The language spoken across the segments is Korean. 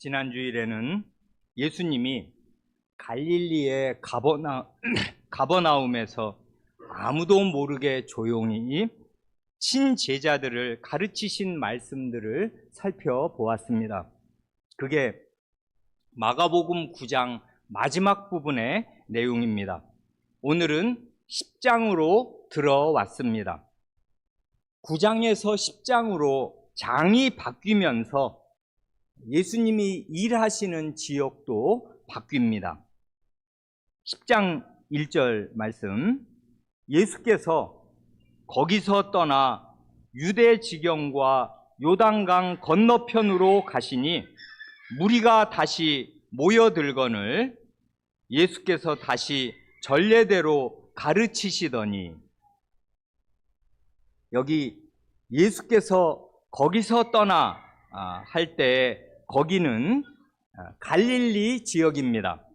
지난 주일에는 예수님이 갈릴리의 가버나움에서 아무도 모르게 조용히 친제자들을 가르치신 말씀들을 살펴보았습니다. 그게 마가복음 9장 마지막 부분의 내용입니다. 오늘은 10장으로 들어왔습니다. 9장에서 10장으로 장이 바뀌면서 예수님이 일하시는 지역도 바뀝니다. 10장 1절 말씀, 예수께서 거기서 떠나 유대 지경과 요단강 건너편으로 가시니 무리가 다시 모여들거늘 예수께서 다시 전례대로 가르치시더니, 여기 예수께서 거기서 떠나 할 때 거기는 갈릴리 지역입니다.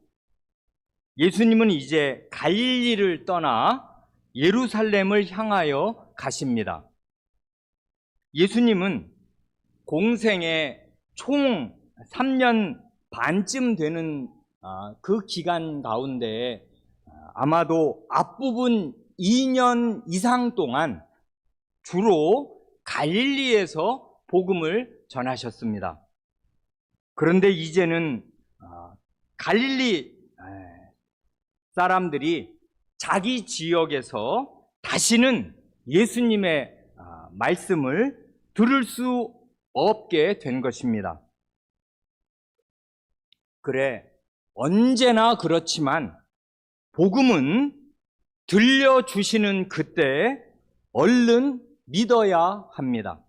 예수님은 이제 갈릴리를 떠나 예루살렘을 향하여 가십니다. 예수님은 공생에 총 3년 반쯤 되는 그 기간 가운데 아마도 앞부분 2년 이상 동안 주로 갈릴리에서 복음을 전하셨습니다. 그런데 이제는 갈릴리 사람들이 자기 지역에서 다시는 예수님의 말씀을 들을 수 없게 된 것입니다. 그래, 언제나 그렇지만 복음은 들려주시는 그때 얼른 믿어야 합니다.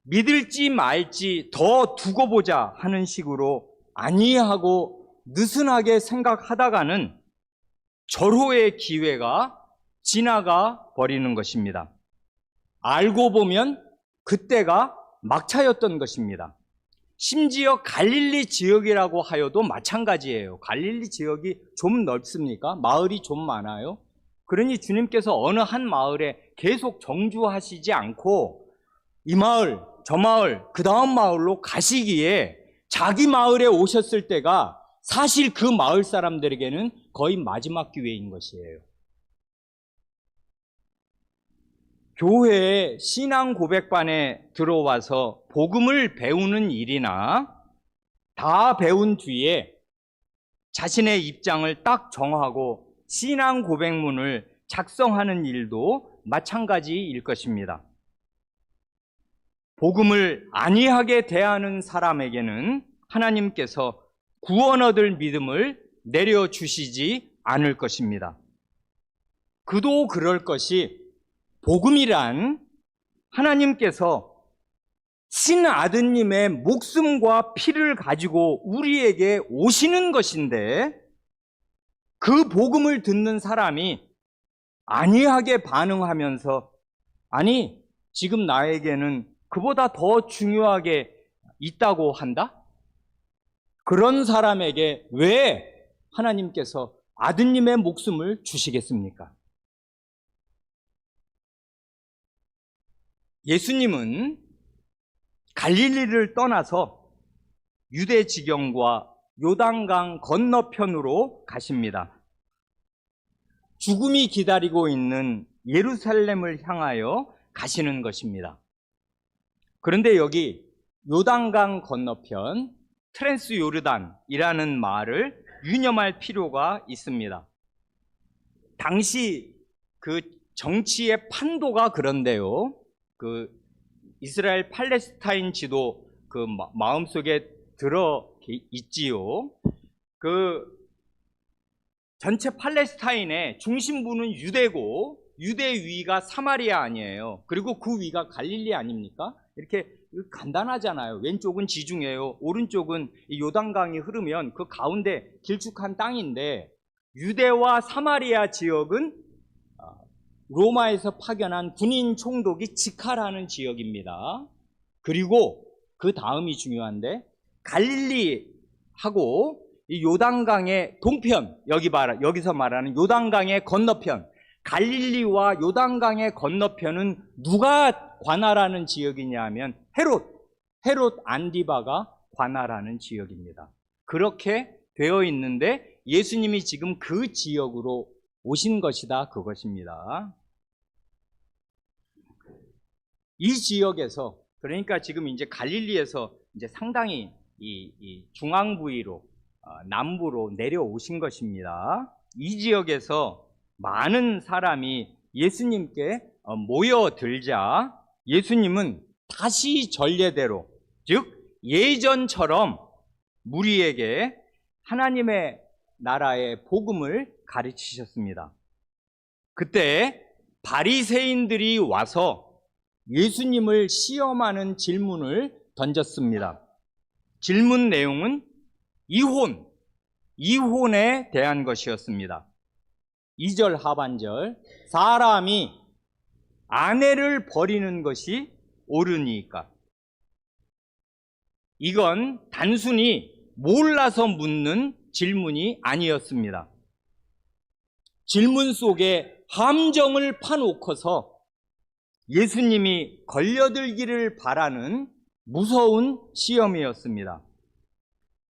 믿을지 말지 더 두고 보자 하는 식으로 아니하고 느슨하게 생각하다가는 절호의 기회가 지나가 버리는 것입니다. 알고 보면 그때가 막차였던 것입니다. 심지어 갈릴리 지역이라고 하여도 마찬가지예요. 갈릴리 지역이 좀 넓습니까? 마을이 좀 많아요? 그러니 주님께서 어느 한 마을에 계속 정주하시지 않고 이 마을, 저 마을, 그 다음 마을로 가시기에 자기 마을에 오셨을 때가 사실 그 마을 사람들에게는 거의 마지막 기회인 것이에요. 교회에 신앙 고백반에 들어와서 복음을 배우는 일이나 다 배운 뒤에 자신의 입장을 딱 정하고 신앙 고백문을 작성하는 일도 마찬가지일 것입니다. 복음을 안이하게 대하는 사람에게는 하나님께서 구원 얻을 믿음을 내려주시지 않을 것입니다. 그도 그럴 것이, 복음이란 하나님께서 신아드님의 목숨과 피를 가지고 우리에게 오시는 것인데, 그 복음을 듣는 사람이 안이하게 반응하면서 아니, 지금 나에게는 그보다 더 중요하게 있다고 한다? 그런 사람에게 왜 하나님께서 아드님의 목숨을 주시겠습니까? 예수님은 갈릴리를 떠나서 유대 지경과 요단강 건너편으로 가십니다. 죽음이 기다리고 있는 예루살렘을 향하여 가시는 것입니다. 그런데 여기 요단강 건너편, 트랜스 요르단이라는 말을 유념할 필요가 있습니다. 당시 그 정치의 판도가 그런데요, 그 이스라엘 팔레스타인 지도 그 마음속에 들어 있지요. 그 전체 팔레스타인의 중심부는 유대고 유대 위가 사마리아 아니에요. 그리고 그 위가 갈릴리 아닙니까? 이렇게 간단하잖아요. 왼쪽은 지중해요. 오른쪽은 요단강이 흐르면 그 가운데 길쭉한 땅인데, 유대와 사마리아 지역은 로마에서 파견한 군인 총독이 지카라는 지역입니다. 그리고 그 다음이 중요한데, 갈릴리하고 이 요단강의 동편, 여기서 말하는 요단강의 건너편, 갈릴리와 요단강의 건너편은 누가 관할하는 지역이냐 하면 헤롯 안디바가 관할하는 지역입니다. 그렇게 되어 있는데 예수님이 지금 그 지역으로 오신 것이다, 그것입니다. 이 지역에서, 그러니까 지금 이제 갈릴리에서 이제 상당히 이 중앙 부위로, 남부로 내려오신 것입니다. 이 지역에서 많은 사람이 예수님께 모여들자 예수님은 다시 전례대로, 즉 예전처럼 무리에게 하나님의 나라의 복음을 가르치셨습니다. 그때 바리새인들이 와서 예수님을 시험하는 질문을 던졌습니다. 질문 내용은 이혼에 대한 것이었습니다. 2절 하반절, 사람이 아내를 버리는 것이 옳으니까. 이건 단순히 몰라서 묻는 질문이 아니었습니다. 질문 속에 함정을 파놓고서 예수님이 걸려들기를 바라는 무서운 시험이었습니다.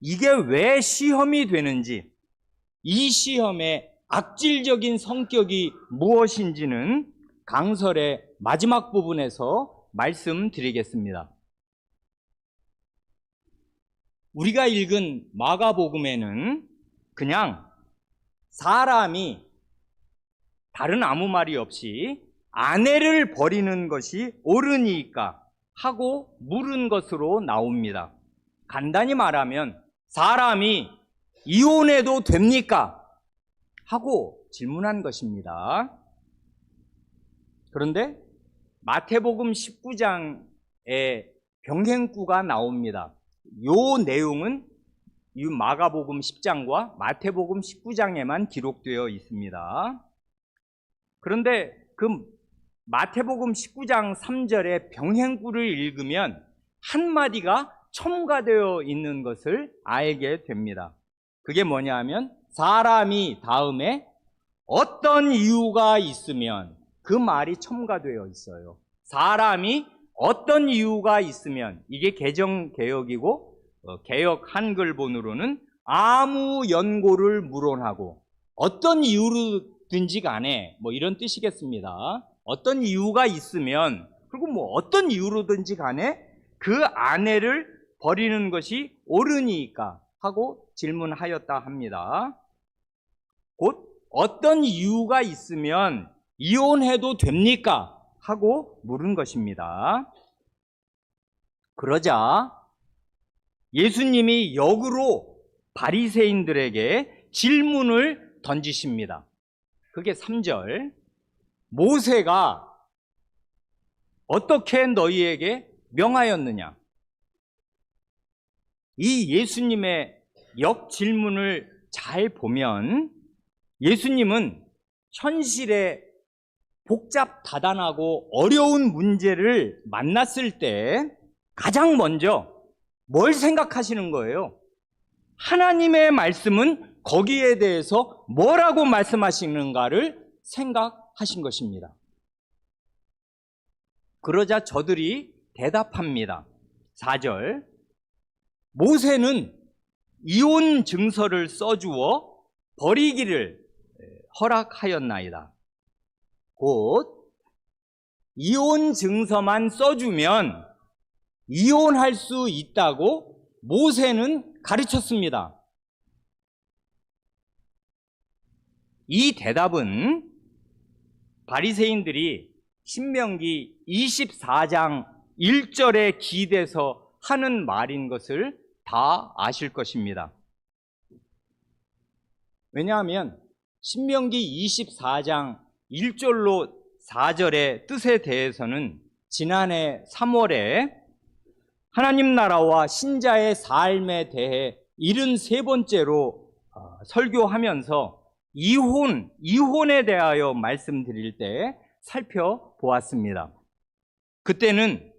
이게 왜 시험이 되는지, 이 시험의 악질적인 성격이 무엇인지는 강설의 마지막 부분에서 말씀드리겠습니다. 우리가 읽은 마가복음에는 그냥 사람이 다른 아무 말이 없이 아내를 버리는 것이 옳으니까 하고 물은 것으로 나옵니다. 간단히 말하면 사람이 이혼해도 됩니까? 하고 질문한 것입니다. 그런데 마태복음 19장에 병행구가 나옵니다. 이 내용은 이 마가복음 10장과 마태복음 19장에만 기록되어 있습니다. 그런데 그 마태복음 19장 3절의 병행구를 읽으면 한마디가 첨가되어 있는 것을 알게 됩니다. 그게 뭐냐 하면 사람이 다음에 어떤 이유가 있으면, 그 말이 첨가되어 있어요. 사람이 어떤 이유가 있으면, 이게 개정개역이고 개역 한글본으로는 아무 연고를 물어나고 어떤 이유로든지 간에 뭐 이런 뜻이겠습니다. 어떤 이유가 있으면, 그리고 뭐 어떤 이유로든지 간에 그 아내를 버리는 것이 옳으니까 하고 질문하였다 합니다. 곧 어떤 이유가 있으면 이혼해도 됩니까? 하고 물은 것입니다. 그러자 예수님이 역으로 바리새인들에게 질문을 던지십니다. 그게 3절. 모세가 어떻게 너희에게 명하였느냐? 이 예수님의 역질문을 잘 보면 예수님은 현실의 복잡다단하고 어려운 문제를 만났을 때 가장 먼저 뭘 생각하시는 거예요? 하나님의 말씀은 거기에 대해서 뭐라고 말씀하시는가를 생각하신 것입니다. 그러자 저들이 대답합니다. 4절. 모세는 이혼 증서를 써주어 버리기를 허락하였나이다. 곧 이혼 증서만 써주면 이혼할 수 있다고 모세는 가르쳤습니다. 이 대답은 바리새인들이 신명기 24장 1절에 기대서 하는 말인 것을 다 아실 것입니다. 왜냐하면 신명기 24장 1절로 4절의 뜻에 대해서는 지난해 3월에 하나님 나라와 신자의 삶에 대해 73번째로 설교하면서 이혼에 대하여 말씀드릴 때 살펴보았습니다. 그때는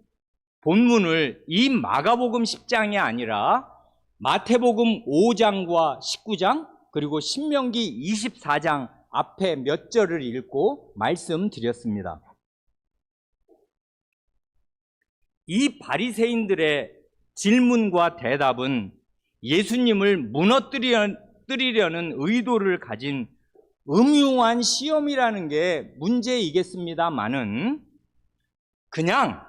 본문을 이 마가복음 10장이 아니라 마태복음 5장과 19장 그리고 신명기 24장 앞에 몇 절을 읽고 말씀드렸습니다. 이 바리새인들의 질문과 대답은 예수님을 무너뜨리려는 의도를 가진 음흉한 시험이라는 게 문제이겠습니다만은 그냥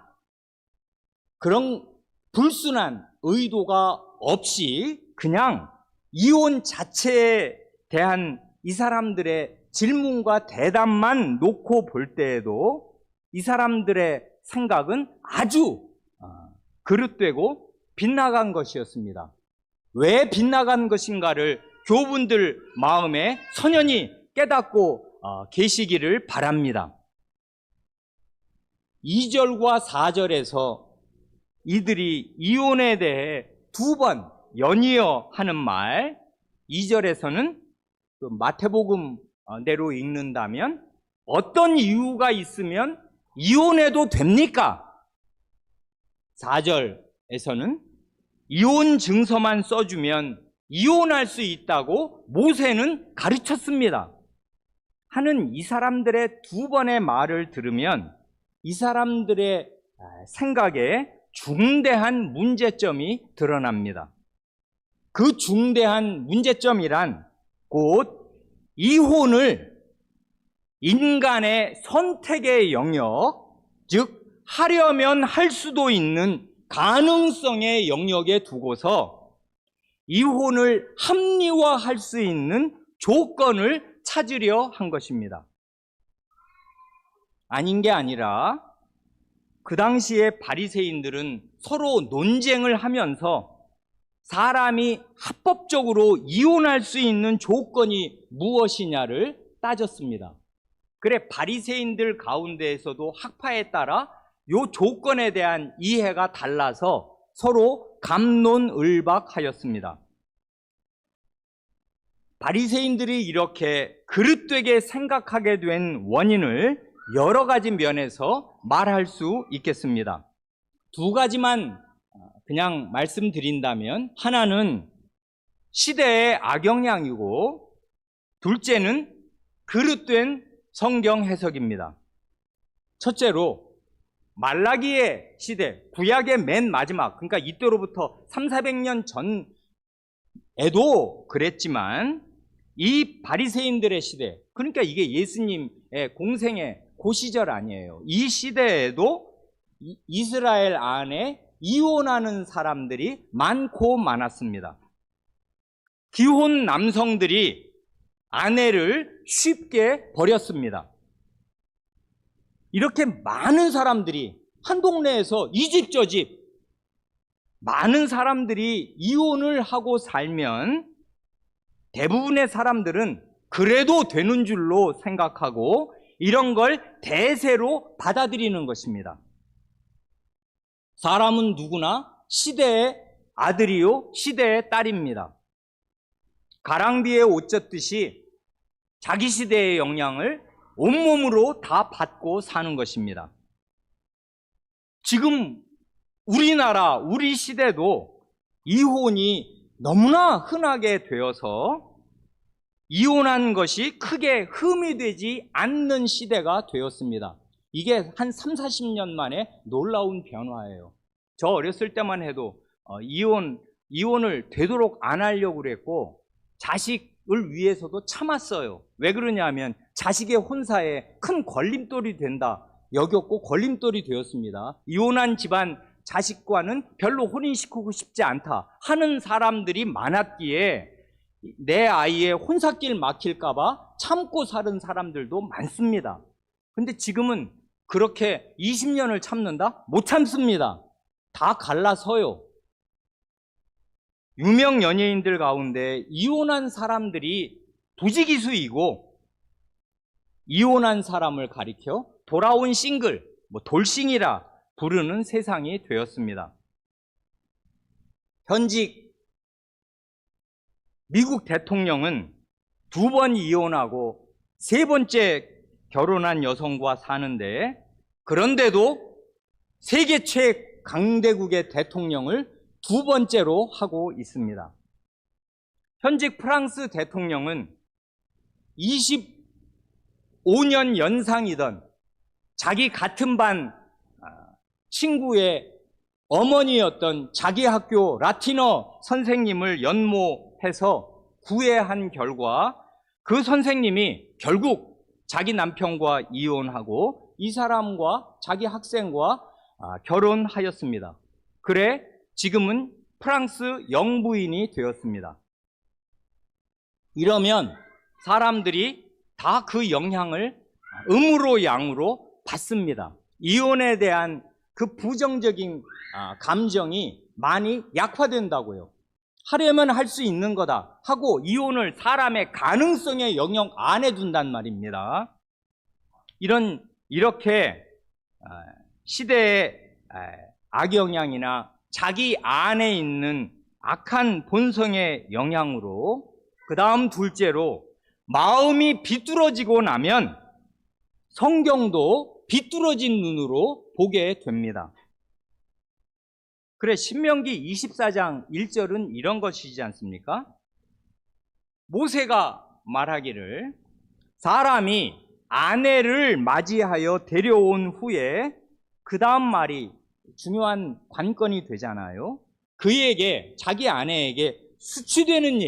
그런 불순한 의도가 없이 그냥 이혼 자체에 대한 이 사람들의 질문과 대답만 놓고 볼 때에도 이 사람들의 생각은 아주 그릇되고 빗나간 것이었습니다. 왜 빗나간 것인가를 교우분들 마음에 선연히 깨닫고 계시기를 바랍니다. 2절과 4절에서 이들이 이혼에 대해 2번 연이어 하는 말, 2절에서는 마태복음대로 읽는다면 어떤 이유가 있으면 이혼해도 됩니까? 4절에서는 이혼 증서만 써주면 이혼할 수 있다고 모세는 가르쳤습니다. 하는 이 사람들의 2번의 말을 들으면 이 사람들의 생각에 중대한 문제점이 드러납니다. 그 중대한 문제점이란 곧 이혼을 인간의 선택의 영역, 즉 하려면 할 수도 있는 가능성의 영역에 두고서 이혼을 합리화할 수 있는 조건을 찾으려 한 것입니다. 아닌 게 아니라 그 당시에 바리새인들은 서로 논쟁을 하면서 사람이 합법적으로 이혼할 수 있는 조건이 무엇이냐를 따졌습니다. 그래 바리새인들 가운데에서도 학파에 따라 이 조건에 대한 이해가 달라서 서로 갑론을박하였습니다. 바리새인들이 이렇게 그릇되게 생각하게 된 원인을 여러 가지 면에서 말할 수 있겠습니다. 2가지만 그냥 말씀드린다면 하나는 시대의 악영향이고 둘째는 그릇된 성경 해석입니다. 첫째로 말라기의 시대, 구약의 맨 마지막, 그러니까 이때로부터 300~400년 전에도 그랬지만 이 바리새인들의 시대, 그러니까 이게 예수님의 공생의 그 시절 아니에요. 이 시대에도 이스라엘 안에 이혼하는 사람들이 많고 많았습니다. 기혼 남성들이 아내를 쉽게 버렸습니다. 이렇게 많은 사람들이 한 동네에서 이 집 저 집 많은 사람들이 이혼을 하고 살면 대부분의 사람들은 그래도 되는 줄로 생각하고 이런 걸 대세로 받아들이는 것입니다. 사람은 누구나 시대의 아들이요 시대의 딸입니다. 가랑비에 옷 젖듯이 자기 시대의 영향을 온몸으로 다 받고 사는 것입니다. 지금 우리나라, 우리 시대도 이혼이 너무나 흔하게 되어서 이혼한 것이 크게 흠이 되지 않는 시대가 되었습니다. 이게 한 30~40년 만에 놀라운 변화예요. 저 어렸을 때만 해도 이혼을 되도록 안 하려고 그랬고 자식을 위해서도 참았어요. 왜 그러냐면 자식의 혼사에 큰 걸림돌이 된다 여겼고 걸림돌이 되었습니다. 이혼한 집안 자식과는 별로 혼인시키고 싶지 않다 하는 사람들이 많았기에 내 아이의 혼사길 막힐까봐 참고 사는 사람들도 많습니다. 근데 지금은 그렇게 20년을 참는다? 못 참습니다. 다 갈라서요. 유명 연예인들 가운데 이혼한 사람들이 부지기수이고 이혼한 사람을 가리켜 돌아온 싱글, 돌싱이라 부르는 세상이 되었습니다. 현직 미국 대통령은 2번 이혼하고 3번째 결혼한 여성과 사는데 그런데도 세계 최강대국의 대통령을 2번째로 하고 있습니다. 현직 프랑스 대통령은 25년 연상이던 자기 같은 반 친구의 어머니였던 자기 학교 라틴어 선생님을 연모해서 구애한 결과 그 선생님이 결국 자기 남편과 이혼하고 이 사람과 자기 학생과 결혼하였습니다. 그래 지금은 프랑스 영부인이 되었습니다. 이러면 사람들이 다 그 영향을 음으로 양으로 받습니다. 이혼에 대한 그 부정적인 감정이 많이 약화된다고요. 하려면 할 수 있는 거다 하고 이혼을 사람의 가능성에 영역 안에 둔단 말입니다. 이렇게 시대의 악영향이나 자기 안에 있는 악한 본성의 영향으로, 그 다음 둘째로 마음이 비뚤어지고 나면 성경도 비뚤어진 눈으로 보게 됩니다. 그래, 신명기 24장 1절은 이런 것이지 않습니까? 모세가 말하기를 사람이 아내를 맞이하여 데려온 후에, 그 다음 말이 중요한 관건이 되잖아요. 그에게, 자기 아내에게 수치되는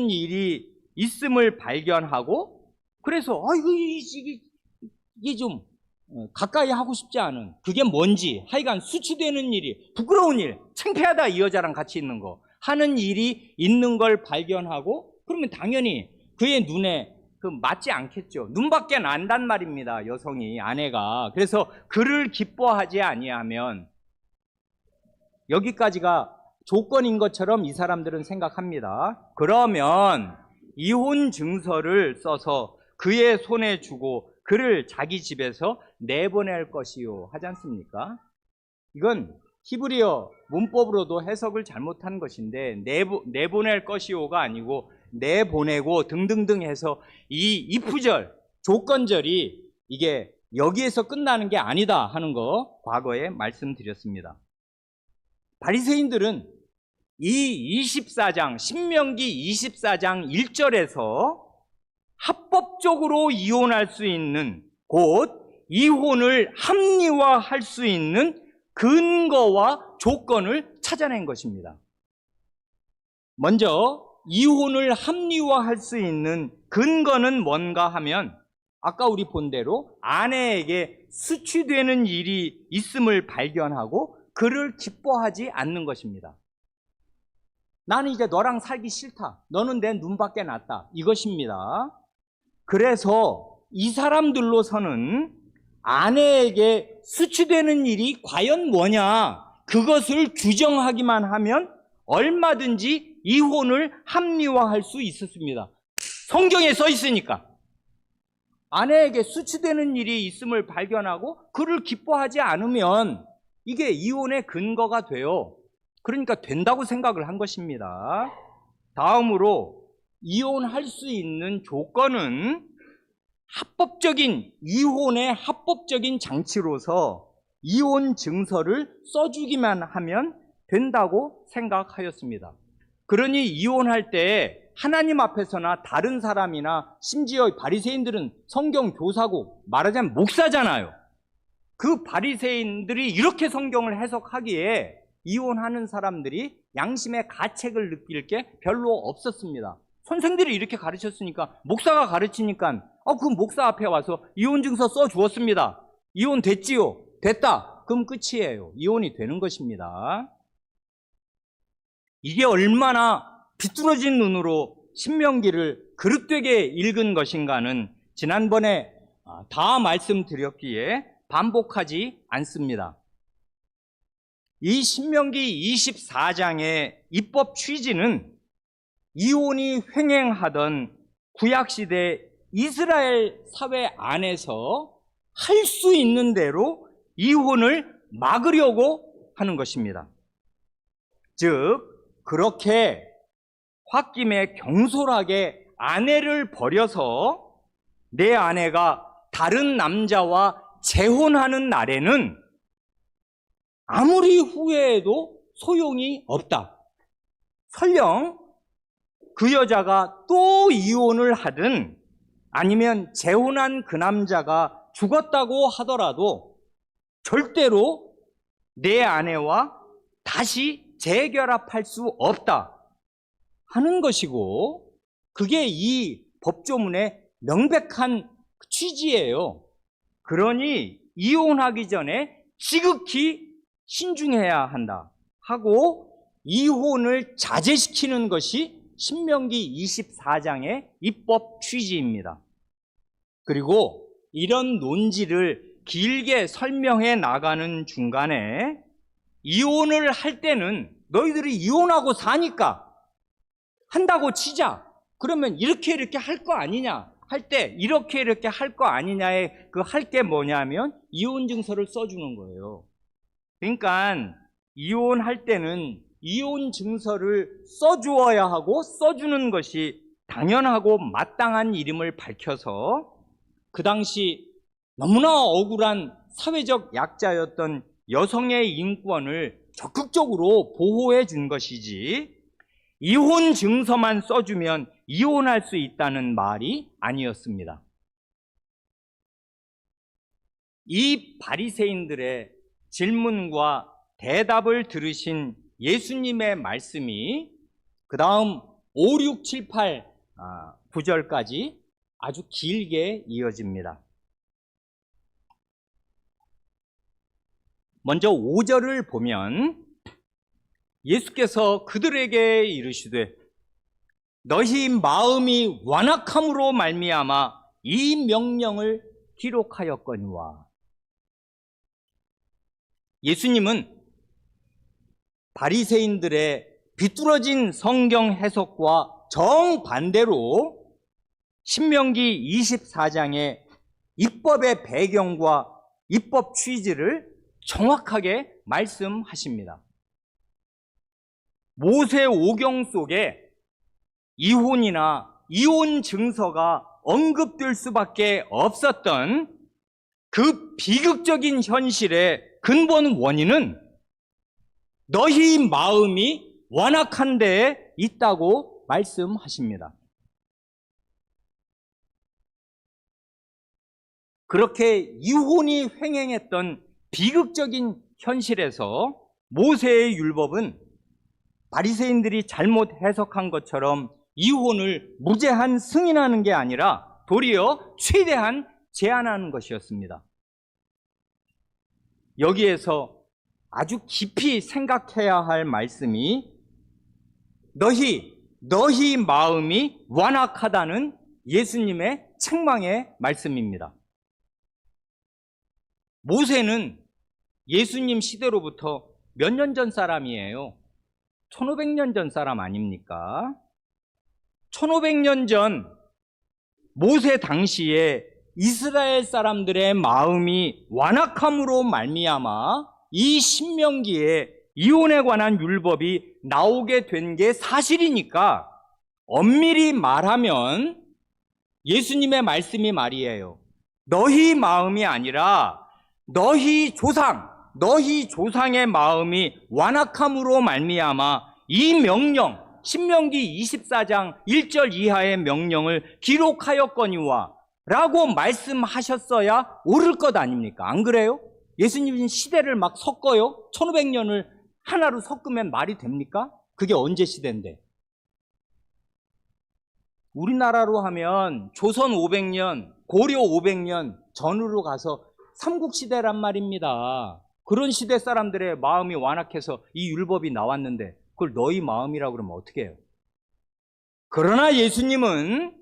일이 있음을 발견하고, 그래서 이게 좀 가까이 하고 싶지 않은, 그게 뭔지 하여간 수치되는 일이, 부끄러운 일, 창피하다 이 여자랑 같이 있는 거 하는 일이 있는 걸 발견하고, 그러면 당연히 그의 눈에 맞지 않겠죠. 눈밖에 안단 말입니다, 여성이, 아내가. 그래서 그를 기뻐하지 아니하면, 여기까지가 조건인 것처럼 이 사람들은 생각합니다. 그러면 이혼 증서를 써서 그의 손에 주고 그를 자기 집에서 내보낼 것이요 하지 않습니까? 이건 히브리어 문법으로도 해석을 잘못한 것인데, 내보낼 것이요가 아니고 내보내고 등등등 해서 이 if절, 조건절이 이게 여기에서 끝나는 게 아니다 하는 거 과거에 말씀드렸습니다. 바리새인들은 이 24장, 신명기 24장 1절에서 합법적으로 이혼할 수 있는, 곧 이혼을 합리화할 수 있는 근거와 조건을 찾아낸 것입니다. 먼저 이혼을 합리화할 수 있는 근거는 뭔가 하면, 아까 우리 본 대로 아내에게 수치되는 일이 있음을 발견하고 그를 기뻐하지 않는 것입니다. 나는 이제 너랑 살기 싫다, 너는 내 눈밖에 낫다, 이것입니다. 그래서 이 사람들로서는 아내에게 수치되는 일이 과연 뭐냐, 그것을 규정하기만 하면 얼마든지 이혼을 합리화할 수 있었습니다. 성경에 써 있으니까. 아내에게 수치되는 일이 있음을 발견하고 그를 기뻐하지 않으면 이게 이혼의 근거가 돼요. 그러니까 된다고 생각을 한 것입니다. 다음으로 이혼할 수 있는 조건은 이혼의 합법적인 장치로서 이혼 증서를 써주기만 하면 된다고 생각하였습니다. 그러니 이혼할 때 하나님 앞에서나 다른 사람이나, 심지어 바리새인들은 성경 교사고 말하자면 목사잖아요. 그 바리새인들이 이렇게 성경을 해석하기에 이혼하는 사람들이 양심의 가책을 느낄 게 별로 없었습니다. 선생들이 이렇게 가르쳤으니까, 목사가 가르치니까 그 목사 앞에 와서 이혼증서 써주었습니다. 이혼 됐지요? 됐다. 그럼 끝이에요. 이혼이 되는 것입니다. 이게 얼마나 비뚤어진 눈으로 신명기를 그릇되게 읽은 것인가는 지난번에 다 말씀드렸기에 반복하지 않습니다. 이 신명기 24장의 입법 취지는 이혼이 횡행하던 구약시대 이스라엘 사회 안에서 할 수 있는 대로 이혼을 막으려고 하는 것입니다. 즉, 그렇게 홧김에 경솔하게 아내를 버려서 내 아내가 다른 남자와 재혼하는 날에는 아무리 후회해도 소용이 없다. 설령 그 여자가 또 이혼을 하든 아니면 재혼한 그 남자가 죽었다고 하더라도 절대로 내 아내와 다시 재결합할 수 없다 하는 것이고, 그게 이 법조문의 명백한 취지예요. 그러니 이혼하기 전에 지극히 신중해야 한다 하고 이혼을 자제시키는 것이 신명기 24장의 입법 취지입니다. 그리고 이런 논지를 길게 설명해 나가는 중간에 이혼을 할 때는 너희들이 이혼하고 사니까 한다고 치자. 그러면 이렇게 할 거 아니냐 할 때 이렇게 할 거 아니냐에 그 할 게 뭐냐면 이혼 증서를 써주는 거예요. 그러니까 이혼할 때는 이혼 증서를 써주어야 하고 써주는 것이 당연하고 마땅한 일임을 밝혀서 그 당시 너무나 억울한 사회적 약자였던 여성의 인권을 적극적으로 보호해 준 것이지, 이혼 증서만 써주면 이혼할 수 있다는 말이 아니었습니다. 이 바리새인들의 질문과 대답을 들으신 예수님의 말씀이 그 다음 5, 6, 7, 8, 9절까지 아주 길게 이어집니다. 먼저 5절을 보면 예수께서 그들에게 이르시되 너희 마음이 완악함으로 말미암아 이 명령을 기록하였거니와. 예수님은 바리새인들의 비뚤어진 성경 해석과 정반대로 신명기 24장의 입법의 배경과 입법 취지를 정확하게 말씀하십니다. 모세 오경 속에 이혼이나 이혼 증서가 언급될 수밖에 없었던 그 비극적인 현실의 근본 원인은 너희 마음이 완악한 데에 있다고 말씀하십니다. 그렇게 이혼이 횡행했던 비극적인 현실에서 모세의 율법은 바리새인들이 잘못 해석한 것처럼 이혼을 무제한 승인하는 게 아니라 도리어 최대한 제한하는 것이었습니다. 여기에서 아주 깊이 생각해야 할 말씀이 너희 마음이 완악하다는 예수님의 책망의 말씀입니다. 모세는 예수님 시대로부터 몇 년 전 사람이에요? 1500년 전 사람 아닙니까? 1500년 전 모세 당시에 이스라엘 사람들의 마음이 완악함으로 말미암아 이 신명기에 이혼에 관한 율법이 나오게 된 게 사실이니까 엄밀히 말하면 예수님의 말씀이 말이에요. 너희 마음이 아니라 너희 조상의 마음이 완악함으로 말미암아 이 명령, 신명기 24장 1절 이하의 명령을 기록하였거니와 라고 말씀하셨어야 옳을 것 아닙니까? 안 그래요? 예수님 시대를 막 섞어요? 1500년을 하나로 섞으면 말이 됩니까? 그게 언제 시대인데? 우리나라로 하면 조선 500년, 고려 500년 전으로 가서 삼국시대란 말입니다. 그런 시대 사람들의 마음이 완악해서 이 율법이 나왔는데 그걸 너희 마음이라고 그러면 어떻게 해요? 그러나 예수님은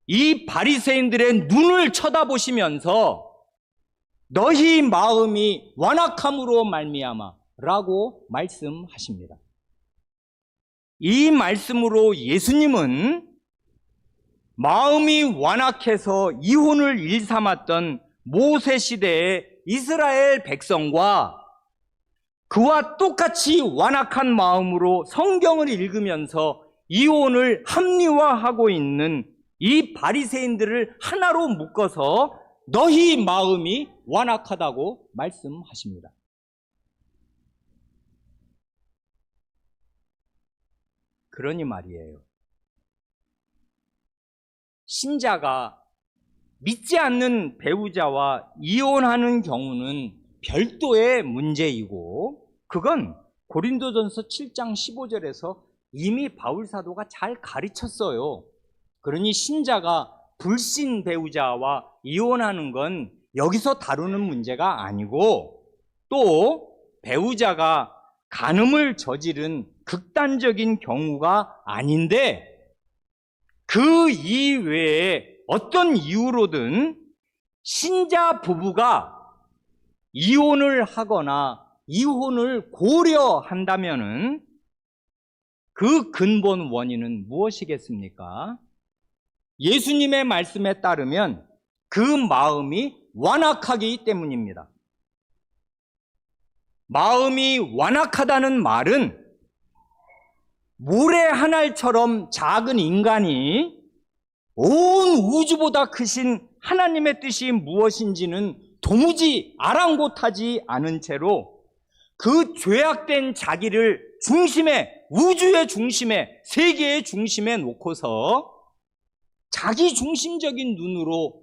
이 바리새인들의 눈을 쳐다보시면서 너희 마음이 완악함으로 말미암아 라고 말씀하십니다. 이 말씀으로 예수님은 마음이 완악해서 이혼을 일삼았던 모세 시대의 이스라엘 백성과 그와 똑같이 완악한 마음으로 성경을 읽으면서 이혼을 합리화하고 있는 이 바리새인들을 하나로 묶어서 너희 마음이 완악하다고 말씀하십니다. 그러니 말이에요. 신자가 믿지 않는 배우자와 이혼하는 경우는 별도의 문제이고, 그건 고린도전서 7장 15절에서 이미 바울 사도가 잘 가르쳤어요. 그러니 신자가 불신 배우자와 이혼하는 건 여기서 다루는 문제가 아니고, 또 배우자가 간음을 저지른 극단적인 경우가 아닌데, 그 이외에 어떤 이유로든 신자 부부가 이혼을 하거나 이혼을 고려한다면은 그 근본 원인은 무엇이겠습니까? 예수님의 말씀에 따르면 그 마음이 완악하기 때문입니다. 마음이 완악하다는 말은 모래 한 알처럼 작은 인간이 온 우주보다 크신 하나님의 뜻이 무엇인지는 도무지 아랑곳하지 않은 채로 그 죄악된 자기를 중심에, 우주의 중심에, 세계의 중심에 놓고서 자기 중심적인 눈으로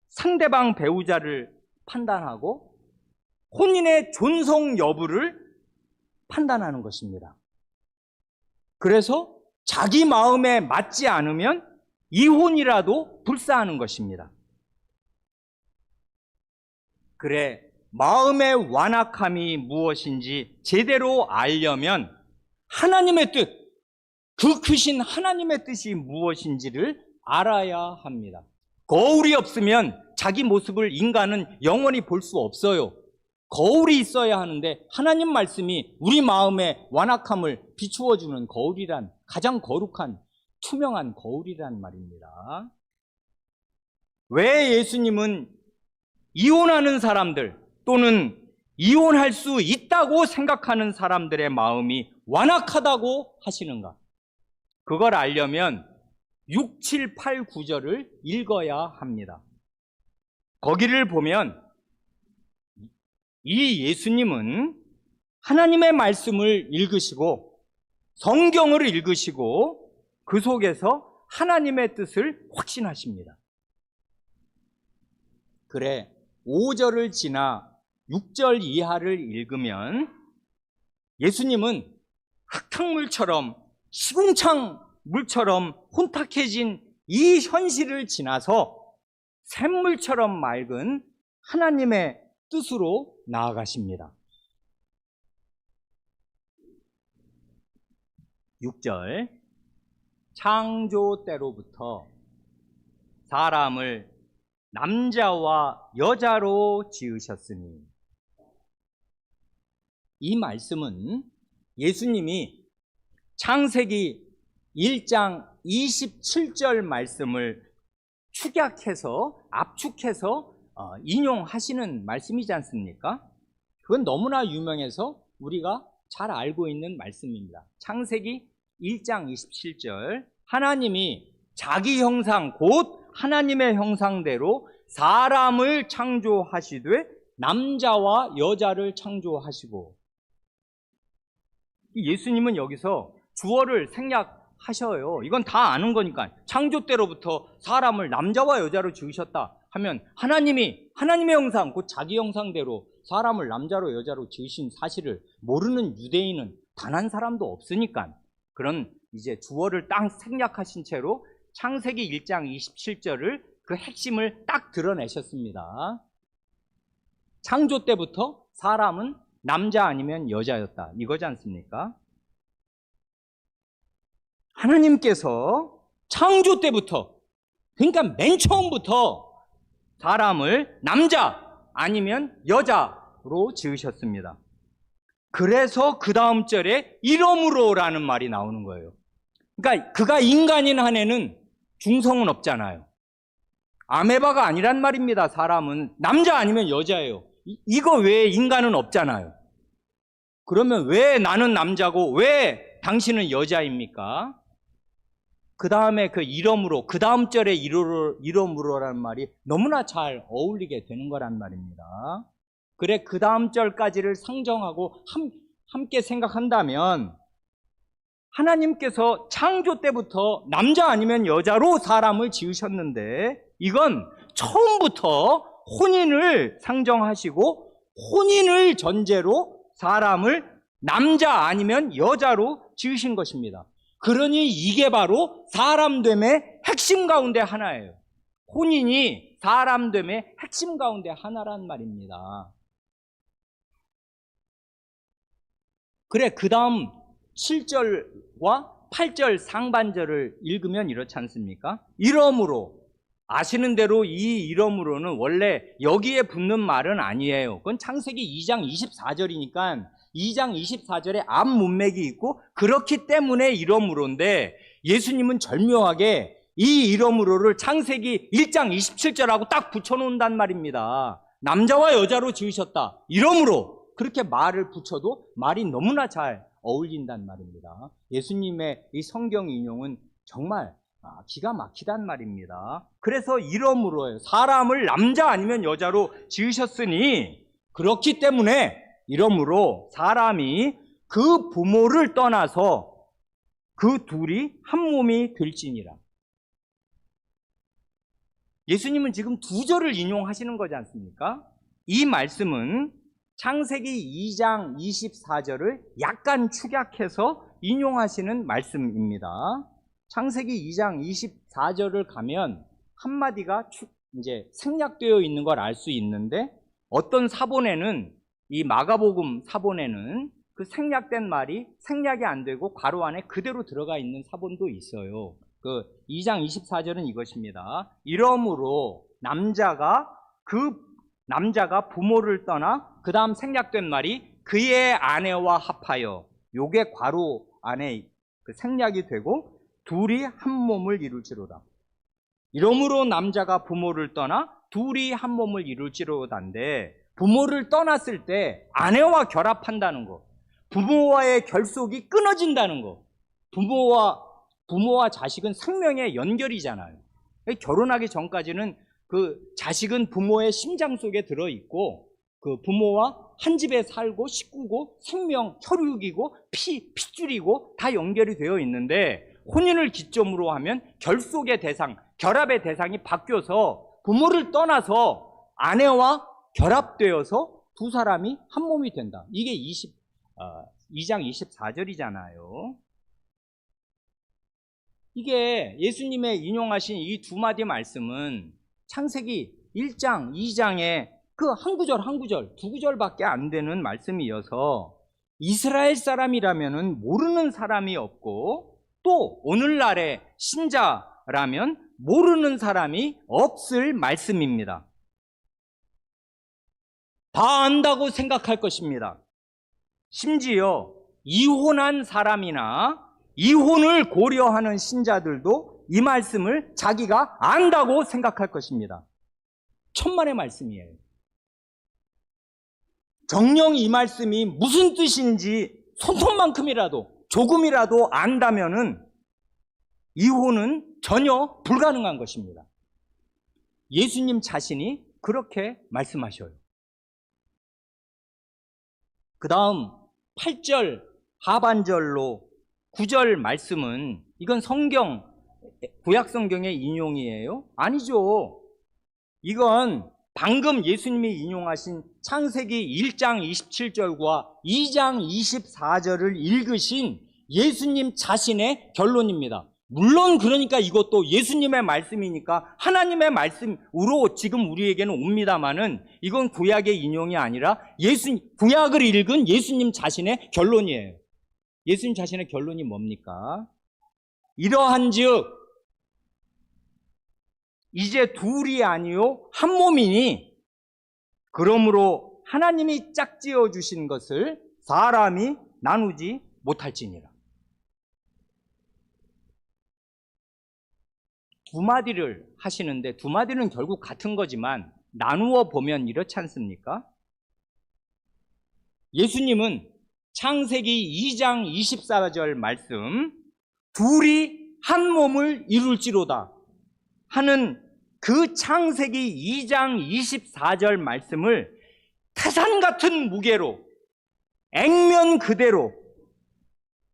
상대방 배우자를 판단하고 혼인의 존속 여부를 판단하는 것입니다. 그래서 자기 마음에 맞지 않으면 이혼이라도 불사하는 것입니다. 그래, 마음의 완악함이 무엇인지 제대로 알려면 하나님의 뜻, 그 크신 하나님의 뜻이 무엇인지를 알아야 합니다. 거울이 없으면 자기 모습을 인간은 영원히 볼 수 없어요. 거울이 있어야 하는데 하나님 말씀이 우리 마음의 완악함을 비추어주는 거울이란, 가장 거룩한 투명한 거울이란 말입니다. 왜 예수님은 이혼하는 사람들 또는 이혼할 수 있다고 생각하는 사람들의 마음이 완악하다고 하시는가? 그걸 알려면 6, 7, 8, 9절을 읽어야 합니다. 거기를 보면 이 예수님은 하나님의 말씀을 읽으시고 성경을 읽으시고 그 속에서 하나님의 뜻을 확신하십니다. 그래, 5절을 지나 6절 이하를 읽으면 예수님은 흙탕물처럼 시궁창물처럼 혼탁해진 이 현실을 지나서 샘물처럼 맑은 하나님의 뜻으로 나아가십니다. 6절, 창조 때로부터 사람을 남자와 여자로 지으셨으니. 이 말씀은 예수님이 창세기 1장 27절 말씀을 축약해서, 압축해서 인용하시는 말씀이지 않습니까? 그건 너무나 유명해서 우리가 잘 알고 있는 말씀입니다. 창세기 1장 27절, 하나님이 자기 형상, 곧 하나님의 형상대로 사람을 창조하시되 남자와 여자를 창조하시고. 예수님은 여기서 주어를 생략하셔요. 이건 다 아는 거니까. 창조 때로부터 사람을 남자와 여자로 지으셨다 하면 하나님이 하나님의 형상, 곧 자기 형상대로 사람을 남자로 여자로 지으신 사실을 모르는 유대인은 단 한 사람도 없으니까 그런 이제 주어를 딱 생략하신 채로 창세기 1장 27절을 그 핵심을 딱 드러내셨습니다. 창조 때부터 사람은 남자 아니면 여자였다, 이거지 않습니까? 하나님께서 창조 때부터, 그러니까 맨 처음부터 사람을 남자 아니면 여자로 지으셨습니다. 그래서 그 다음 절에 이러므로라는 말이 나오는 거예요. 그러니까 그가 인간인 한 해는 중성은 없잖아요. 아메바가 아니란 말입니다. 사람은 남자 아니면 여자예요. 이거 외에 인간은 없잖아요. 그러면 왜 나는 남자고 왜 당신은 여자입니까? 그 다음에 그 이러므로, 그 다음 절에 이러므로라는 말이 너무나 잘 어울리게 되는 거란 말입니다. 그래, 그 다음 절까지를 상정하고 함께 생각한다면 하나님께서 창조 때부터 남자 아니면 여자로 사람을 지으셨는데 이건 처음부터 혼인을 상정하시고 혼인을 전제로 사람을 남자 아니면 여자로 지으신 것입니다. 그러니 이게 바로 사람됨의 핵심 가운데 하나예요. 혼인이 사람됨의 핵심 가운데 하나란 말입니다. 그래, 그 다음 7절과 8절 상반절을 읽으면 이렇지 않습니까? 이러므로, 아시는 대로 이 이러므로는 원래 여기에 붙는 말은 아니에요. 그건 창세기 2장 24절이니까 2장 24절에 앞 문맥이 있고 그렇기 때문에 이러므로인데, 예수님은 절묘하게 이 이러므로를 창세기 1장 27절하고 딱 붙여놓는단 말입니다. 남자와 여자로 지으셨다. 이러므로. 그렇게 말을 붙여도 말이 너무나 잘 어울린단 말입니다. 예수님의 이 성경 인용은 정말 기가 막히단 말입니다. 그래서 이러므로예요. 사람을 남자 아니면 여자로 지으셨으니, 그렇기 때문에 이러므로 사람이 그 부모를 떠나서 그 둘이 한 몸이 될지니라. 예수님은 지금 두 절을 인용하시는 거지 않습니까? 이 말씀은 창세기 2장 24절을 약간 축약해서 인용하시는 말씀입니다. 창세기 2장 24절을 가면 한마디가 이제 생략되어 있는 걸 알 수 있는데, 어떤 사본에는, 이 마가복음 사본에는 그 생략된 말이 생략이 안 되고 괄호 안에 그대로 들어가 있는 사본도 있어요. 그 2장 24절은 이것입니다. 이러므로 남자가 부모를 떠나, 그 다음 생략된 말이 그의 아내와 합하여, 요게 괄호 안에 그 생략이 되고 둘이 한 몸을 이룰지로다. 이러므로 남자가 부모를 떠나 둘이 한 몸을 이룰지로다인데, 부모를 떠났을 때 아내와 결합한다는 거, 부모와의 결속이 끊어진다는 거. 부모와 자식은 생명의 연결이잖아요. 결혼하기 전까지는 그 자식은 부모의 심장 속에 들어있고, 그 부모와 한 집에 살고 식구고 생명, 혈육이고 핏줄이고 다 연결이 되어 있는데, 혼인을 기점으로 하면 결속의 대상, 결합의 대상이 바뀌어서 부모를 떠나서 아내와 결합되어서 두 사람이 한 몸이 된다. 이게 2장 24절이잖아요. 이게 예수님의 인용하신 이 두 마디 말씀은 창세기 1장, 2장에 그 한 구절, 두 구절밖에 안 되는 말씀이어서 이스라엘 사람이라면 모르는 사람이 없고, 또 오늘날의 신자라면 모르는 사람이 없을 말씀입니다. 다 안다고 생각할 것입니다. 심지어 이혼한 사람이나 이혼을 고려하는 신자들도 이 말씀을 자기가 안다고 생각할 것입니다. 천만의 말씀이에요. 정녕 이 말씀이 무슨 뜻인지 손톱만큼이라도 조금이라도 안다면은 이혼은 전혀 불가능한 것입니다. 예수님 자신이 그렇게 말씀하셔요. 그 다음 8절 하반절로 9절 말씀은, 이건 구약 성경의 인용이에요? 아니죠. 이건 방금 예수님이 인용하신 창세기 1장 27절과 2장 24절을 읽으신 예수님 자신의 결론입니다. 물론 그러니까 이것도 예수님의 말씀이니까 하나님의 말씀으로 지금 우리에게는 옵니다마는, 이건 구약의 인용이 아니라 구약을 읽은 예수님 자신의 결론이에요. 예수님 자신의 결론이 뭡니까? 이러한즉 이제 둘이 아니요 한 몸이니, 그러므로 하나님이 짝지어 주신 것을 사람이 나누지 못할지니라. 두 마디를 하시는데, 두 마디는 결국 같은 거지만 나누어 보면 이렇지 않습니까? 예수님은 창세기 2장 24절 말씀, 둘이 한 몸을 이룰지로다 하는 그 창세기 2장 24절 말씀을 태산 같은 무게로, 액면 그대로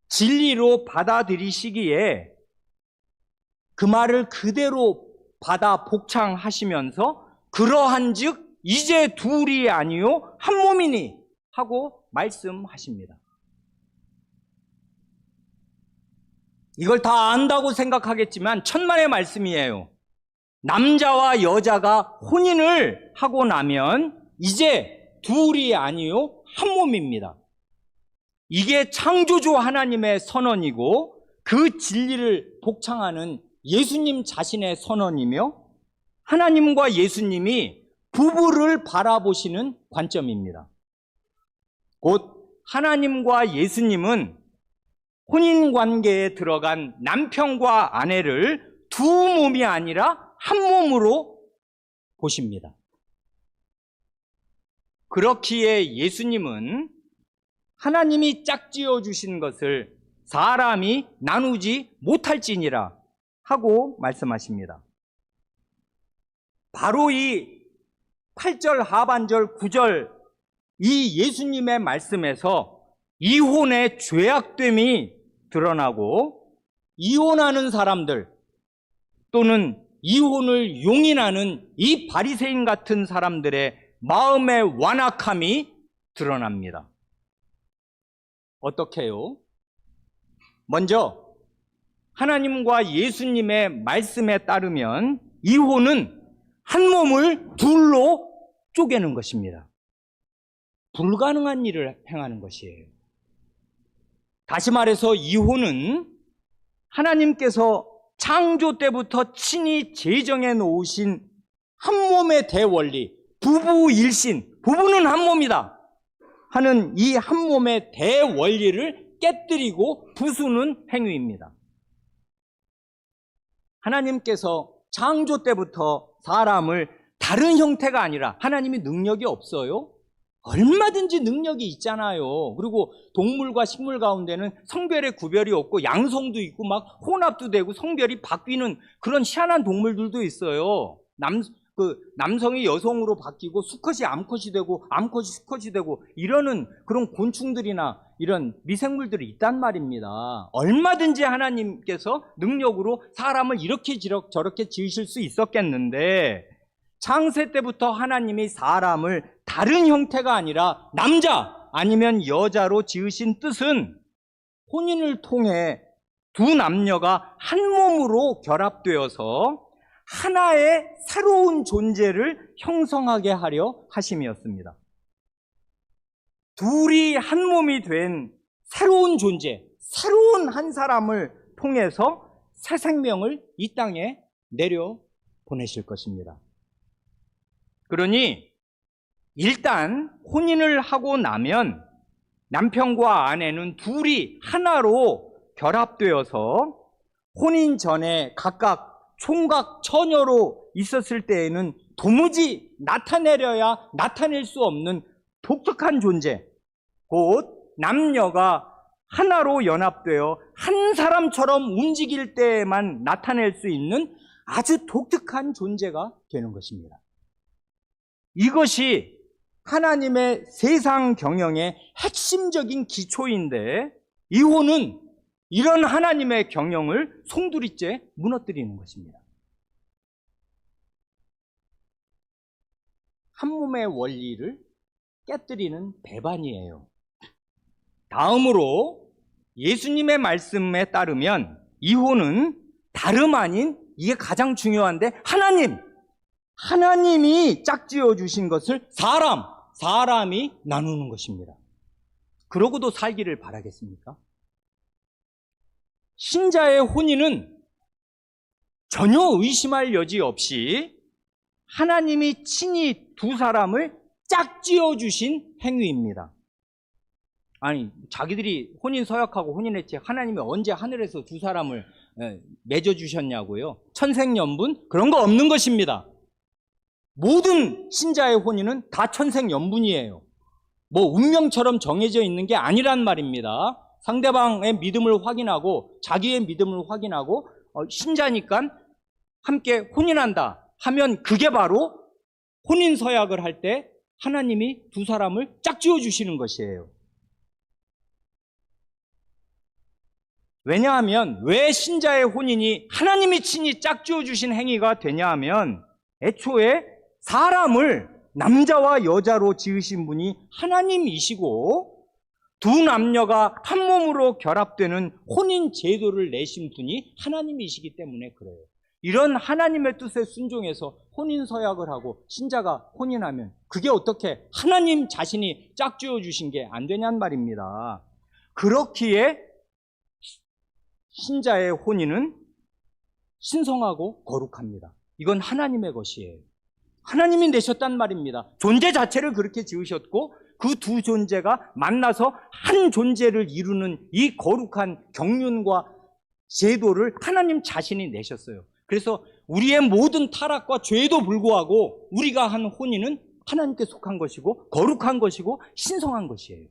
진리로 받아들이시기에 그 말을 그대로 받아 복창하시면서 그러한즉 이제 둘이 아니요 한 몸이니 하고 말씀하십니다. 이걸 다 안다고 생각하겠지만 천만의 말씀이에요. 남자와 여자가 혼인을 하고 나면 이제 둘이 아니요 한 몸입니다. 이게 창조주 하나님의 선언이고 그 진리를 복창하는 예수님 자신의 선언이며 하나님과 예수님이 부부를 바라보시는 관점입니다. 곧 하나님과 예수님은 혼인관계에 들어간 남편과 아내를 두 몸이 아니라 한 몸으로 보십니다. 그렇기에 예수님은 하나님이 짝지어 주신 것을 사람이 나누지 못할지니라 하고 말씀하십니다. 바로 이 8절 하반절 9절 이 예수님의 말씀에서 이혼의 죄악됨이 드러나고 이혼하는 사람들 또는 이혼을 용인하는 이 바리새인 같은 사람들의 마음의 완악함이 드러납니다. 어떻게요? 먼저 하나님과 예수님의 말씀에 따르면 이혼은 한 몸을 둘로 쪼개는 것입니다. 불가능한 일을 행하는 것이에요. 다시 말해서 이혼은 하나님께서 창조 때부터 친히 제정해 놓으신 한 몸의 대원리, 부부일신, 부부는 한 몸이다 하는 이 한 몸의 대원리를 깨뜨리고 부수는 행위입니다. 하나님께서 창조 때부터 사람을 다른 형태가 아니라 하나님이 능력이 없어요? 얼마든지 능력이 있잖아요. 그리고 동물과 식물 가운데는 성별의 구별이 없고 양성도 있고 막 혼합도 되고 성별이 바뀌는 그런 희한한 동물들도 있어요. 남성이 여성으로 바뀌고 수컷이 암컷이 되고 암컷이 수컷이 되고 이러는 그런 곤충들이나 이런 미생물들이 있단 말입니다. 얼마든지 하나님께서 능력으로 사람을 이렇게 저렇게 지으실 수 있었겠는데 창세 때부터 하나님이 사람을 다른 형태가 아니라 남자 아니면 여자로 지으신 뜻은 혼인을 통해 두 남녀가 한 몸으로 결합되어서 하나의 새로운 존재를 형성하게 하려 하심이었습니다. 둘이 한 몸이 된 새로운 존재, 새로운 한 사람을 통해서 새 생명을 이 땅에 내려 보내실 것입니다. 그러니 일단 혼인을 하고 나면 남편과 아내는 둘이 하나로 결합되어서 혼인 전에 각각 총각 처녀로 있었을 때에는 도무지 나타낼 수 없는 독특한 존재, 곧 남녀가 하나로 연합되어 한 사람처럼 움직일 때에만 나타낼 수 있는 아주 독특한 존재가 되는 것입니다. 이것이 하나님의 세상 경영의 핵심적인 기초인데 이혼은 이런 하나님의 경영을 송두리째 무너뜨리는 것입니다. 한 몸의 원리를 깨뜨리는 배반이에요. 다음으로 예수님의 말씀에 따르면 이혼은 다름 아닌 이게 가장 중요한데 하나님이 짝지어 주신 것을 사람이 나누는 것입니다. 그러고도 살기를 바라겠습니까? 신자의 혼인은 전혀 의심할 여지 없이 하나님이 친히 두 사람을 짝지어 주신 행위입니다. 아니, 자기들이 혼인 서약하고 혼인했지 하나님이 언제 하늘에서 두 사람을 맺어주셨냐고요? 천생연분? 그런 거 없는 것입니다. 모든 신자의 혼인은 다 천생연분이에요. 뭐 운명처럼 정해져 있는 게 아니란 말입니다. 상대방의 믿음을 확인하고 자기의 믿음을 확인하고 신자니까 함께 혼인한다 하면 그게 바로 혼인 서약을 할 때 하나님이 두 사람을 짝지어 주시는 것이에요. 왜냐하면 왜 신자의 혼인이 하나님이 친히 짝지어 주신 행위가 되냐 하면 애초에 사람을 남자와 여자로 지으신 분이 하나님이시고 두 남녀가 한 몸으로 결합되는 혼인 제도를 내신 분이 하나님이시기 때문에 그래요. 이런 하나님의 뜻에 순종해서 혼인 서약을 하고 신자가 혼인하면 그게 어떻게 하나님 자신이 짝지어 주신 게 안 되냔 말입니다. 그렇기에 신자의 혼인은 신성하고 거룩합니다. 이건 하나님의 것이에요. 하나님이 내셨단 말입니다. 존재 자체를 그렇게 지으셨고 그 두 존재가 만나서 한 존재를 이루는 이 거룩한 경륜과 제도를 하나님 자신이 내셨어요. 그래서 우리의 모든 타락과 죄에도 불구하고 우리가 한 혼인은 하나님께 속한 것이고 거룩한 것이고 신성한 것이에요.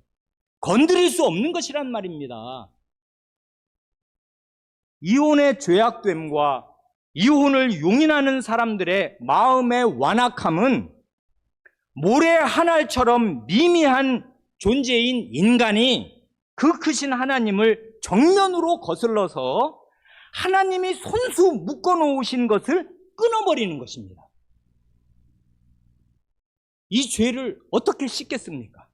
건드릴 수 없는 것이란 말입니다. 이혼의 죄악됨과 이혼을 용인하는 사람들의 마음의 완악함은 모래 한 알처럼 미미한 존재인 인간이 그 크신 하나님을 정면으로 거슬러서 하나님이 손수 묶어놓으신 것을 끊어버리는 것입니다. 이 죄를 어떻게 씻겠습니까?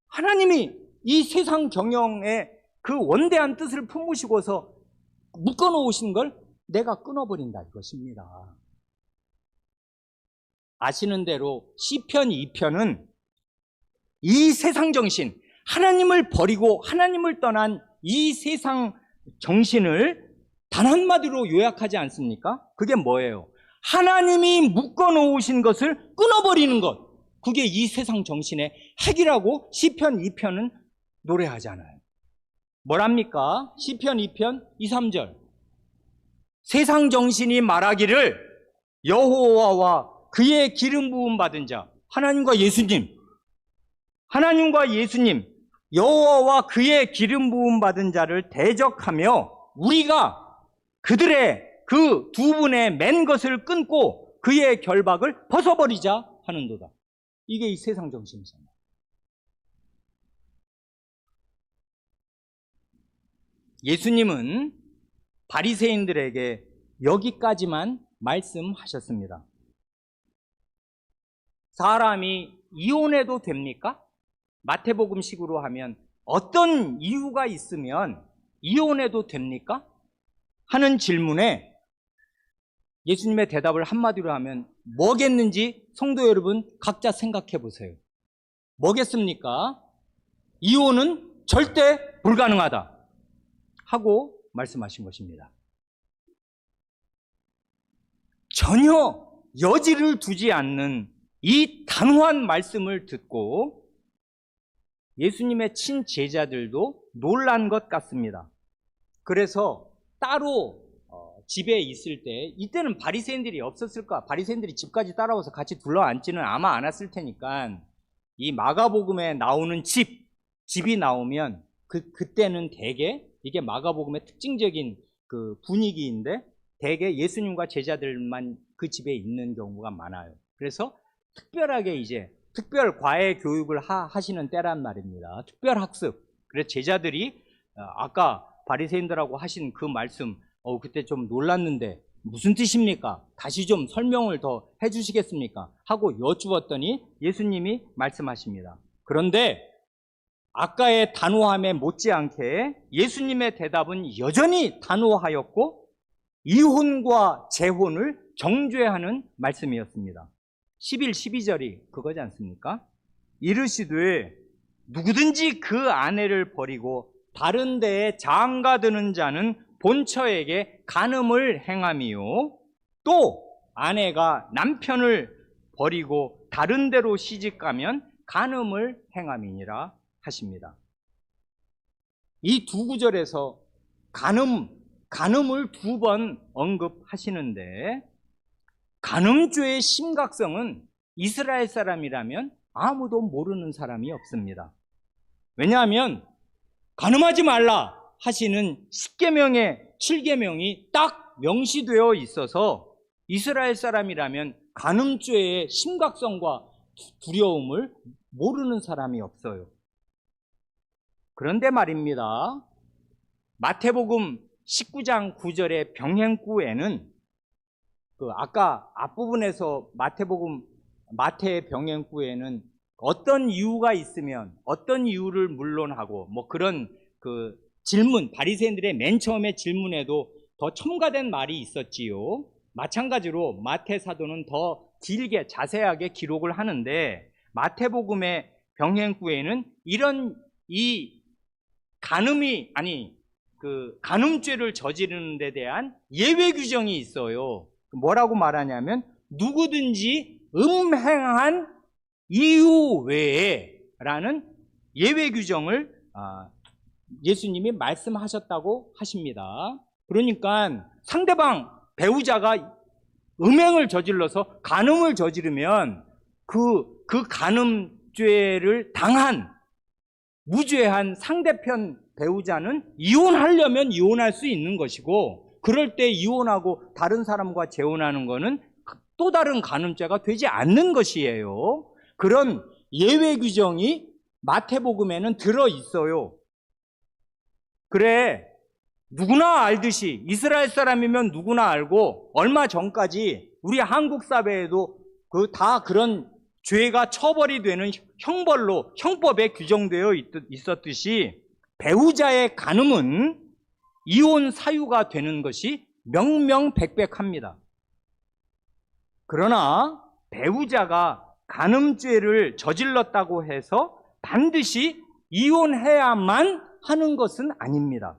하나님이 이 세상 경영에 그 원대한 뜻을 품으시고서 묶어놓으신 걸 내가 끊어버린다 이것입니다. 아시는 대로 시편 2편은 이 세상 정신, 하나님을 버리고 하나님을 떠난 이 세상 정신을 단 한마디로 요약하지 않습니까? 그게 뭐예요? 하나님이 묶어놓으신 것을 끊어버리는 것. 그게 이 세상 정신의 핵이라고 시편 2편은 노래하잖아요. 뭐랍니까? 시편 2편 2, 3절. 세상 정신이 말하기를 여호와와 그의 기름 부음 받은 자, 하나님과 예수님, 여호와와 그의 기름 부음 받은 자를 대적하며 우리가 그들의 그 두 분의 맨 것을 끊고 그의 결박을 벗어버리자 하는도다. 이게 이 세상 정신이잖아요. 예수님은 바리새인들에게 여기까지만 말씀하셨습니다. 사람이 이혼해도 됩니까? 마태복음식으로 하면 어떤 이유가 있으면 이혼해도 됩니까? 하는 질문에 예수님의 대답을 한마디로 하면 뭐겠는지 성도 여러분 각자 생각해 보세요. 뭐겠습니까? 이혼은 절대 불가능하다 하고 말씀하신 것입니다. 전혀 여지를 두지 않는 이 단호한 말씀을 듣고 예수님의 친제자들도 놀란 것 같습니다. 그래서 따로 집에 있을 때, 이때는 바리새인들이 없었을까? 바리새인들이 집까지 따라와서 같이 둘러앉지는 아마 않았을 테니까 이 마가복음에 나오는 집이 나오면 그때는 대개 이게 마가복음의 특징적인 그 분위기인데 대개 예수님과 제자들만 그 집에 있는 경우가 많아요. 그래서 특별하게 이제 특별 과외 교육을 하시는 때란 말입니다. 특별 학습. 그래서 제자들이 아까 바리새인들하고 하신 그 말씀 그때 좀 놀랐는데 무슨 뜻입니까? 다시 좀 설명을 더 해주시겠습니까? 하고 여쭈었더니 예수님이 말씀하십니다. 그런데 아까의 단호함에 못지않게 예수님의 대답은 여전히 단호하였고 이혼과 재혼을 정죄하는 말씀이었습니다. 11, 12절이 그거지 않습니까? 이르시되 누구든지 그 아내를 버리고 다른 데에 장가드는 자는 본처에게 간음을 행함이요 또 아내가 남편을 버리고 다른 데로 시집가면 간음을 행함이니라 하십니다. 이 두 구절에서 간음을 두 번 언급하시는데 간음죄의 심각성은 이스라엘 사람이라면 아무도 모르는 사람이 없습니다. 왜냐하면 간음하지 말라 하시는 10계명의 7계명이 딱 명시되어 있어서 이스라엘 사람이라면 간음죄의 심각성과 두려움을 모르는 사람이 없어요. 그런데 말입니다. 마태복음 19장 9절의 병행구에는 아까 앞부분에서 마태복음 마태의 병행구에는 어떤 이유가 있으면 어떤 이유를 물론하고 뭐 그런 그 질문, 바리새인들의 맨 처음에 질문에도 더 첨가된 말이 있었지요. 마찬가지로 마태 사도는 더 길게 자세하게 기록을 하는데 마태복음의 병행구에는 이런 이 간음죄를 저지르는 데 대한 예외 규정이 있어요. 뭐라고 말하냐면 누구든지 음행한 이유 외에 라는 예외 규정을 예수님이 말씀하셨다고 하십니다. 그러니까 상대방 배우자가 음행을 저질러서 간음을 저지르면 그 간음죄를 당한 무죄한 상대편 배우자는 이혼하려면 이혼할 수 있는 것이고, 그럴 때 이혼하고 다른 사람과 재혼하는 것은 또 다른 간음죄가 되지 않는 것이에요. 그런 예외 규정이 마태복음에는 들어 있어요. 그래, 누구나 알듯이 이스라엘 사람이면 누구나 알고, 얼마 전까지 우리 한국 사회에도 다 그런 죄가 처벌이 되는 형벌로 형법에 규정되어 있었듯이 배우자의 간음은 이혼 사유가 되는 것이 명명백백합니다. 그러나 배우자가 간음죄를 저질렀다고 해서 반드시 이혼해야만 하는 것은 아닙니다.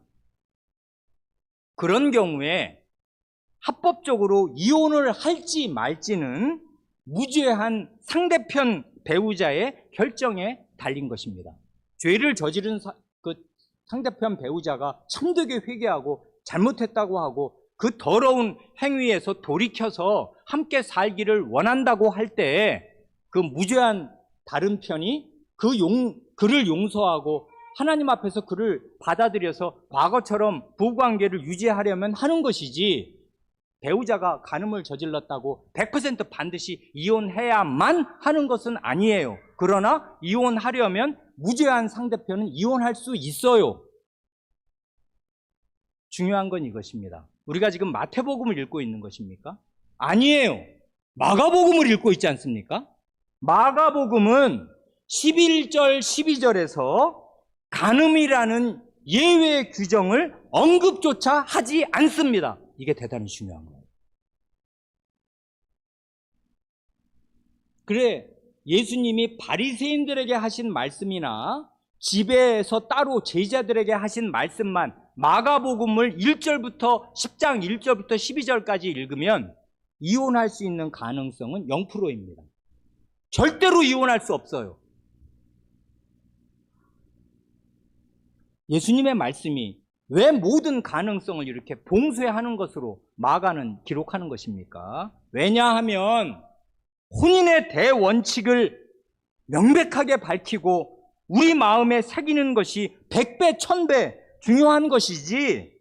그런 경우에 합법적으로 이혼을 할지 말지는 무죄한 상대편 배우자의 결정에 달린 것입니다. 죄를 저지른 상대편 배우자가 참되게 회개하고 잘못했다고 하고 그 더러운 행위에서 돌이켜서 함께 살기를 원한다고 할 때 그 무죄한 다른 편이 그를 용서하고 하나님 앞에서 그를 받아들여서 과거처럼 부부관계를 유지하려면 하는 것이지, 배우자가 간음을 저질렀다고 100% 반드시 이혼해야만 하는 것은 아니에요. 그러나 이혼하려면 무죄한 상대편은 이혼할 수 있어요. 중요한 건 이것입니다. 우리가 지금 마태복음을 읽고 있는 것입니까? 아니에요. 마가복음을 읽고 있지 않습니까? 마가복음은 11절, 12절에서 간음이라는 예외 규정을 언급조차 하지 않습니다. 이게 대단히 중요한 거예요. 그래, 예수님이 바리새인들에게 하신 말씀이나 집에서 따로 제자들에게 하신 말씀만 마가복음을 1절부터 10장 1절부터 12절까지 읽으면 이혼할 수 있는 가능성은 0%입니다. 절대로 이혼할 수 없어요. 예수님의 말씀이 왜 모든 가능성을 이렇게 봉쇄하는 것으로 마가는 기록하는 것입니까? 왜냐하면 혼인의 대원칙을 명백하게 밝히고 우리 마음에 새기는 것이 100배, 1000배 중요한 것이지,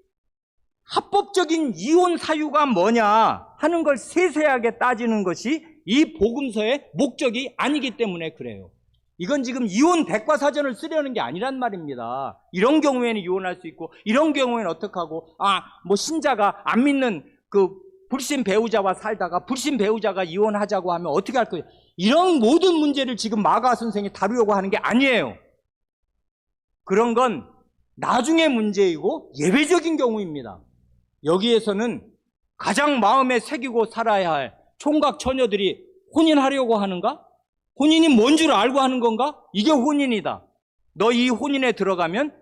합법적인 이혼 사유가 뭐냐 하는 걸 세세하게 따지는 것이 이 복음서의 목적이 아니기 때문에 그래요. 이건 지금 이혼 백과사전을 쓰려는 게 아니란 말입니다. 이런 경우에는 이혼할 수 있고, 이런 경우에는 어떡하고, 신자가 안 믿는 불신 배우자와 살다가 불신 배우자가 이혼하자고 하면 어떻게 할 거예요? 이런 모든 문제를 지금 마가 선생이 다루려고 하는 게 아니에요. 그런 건 나중의 문제이고 예외적인 경우입니다. 여기에서는 가장 마음에 새기고 살아야 할 총각 처녀들이 혼인하려고 하는가? 혼인이 뭔 줄 알고 하는 건가? 이게 혼인이다. 너 이 혼인에 들어가면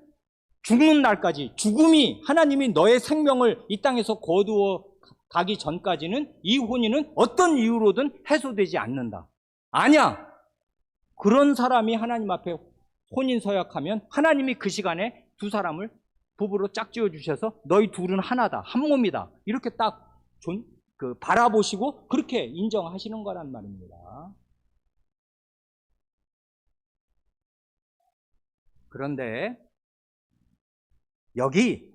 죽는 날까지, 죽음이 하나님이 너의 생명을 이 땅에서 거두어 가기 전까지는 이 혼인은 어떤 이유로든 해소되지 않는다. 아니야. 그런 사람이 하나님 앞에 혼인 서약하면 하나님이 그 시간에 두 사람을 부부로 짝지어 주셔서 너희 둘은 하나다, 한 몸이다, 이렇게 딱 바라보시고 그렇게 인정하시는 거란 말입니다. 그런데 여기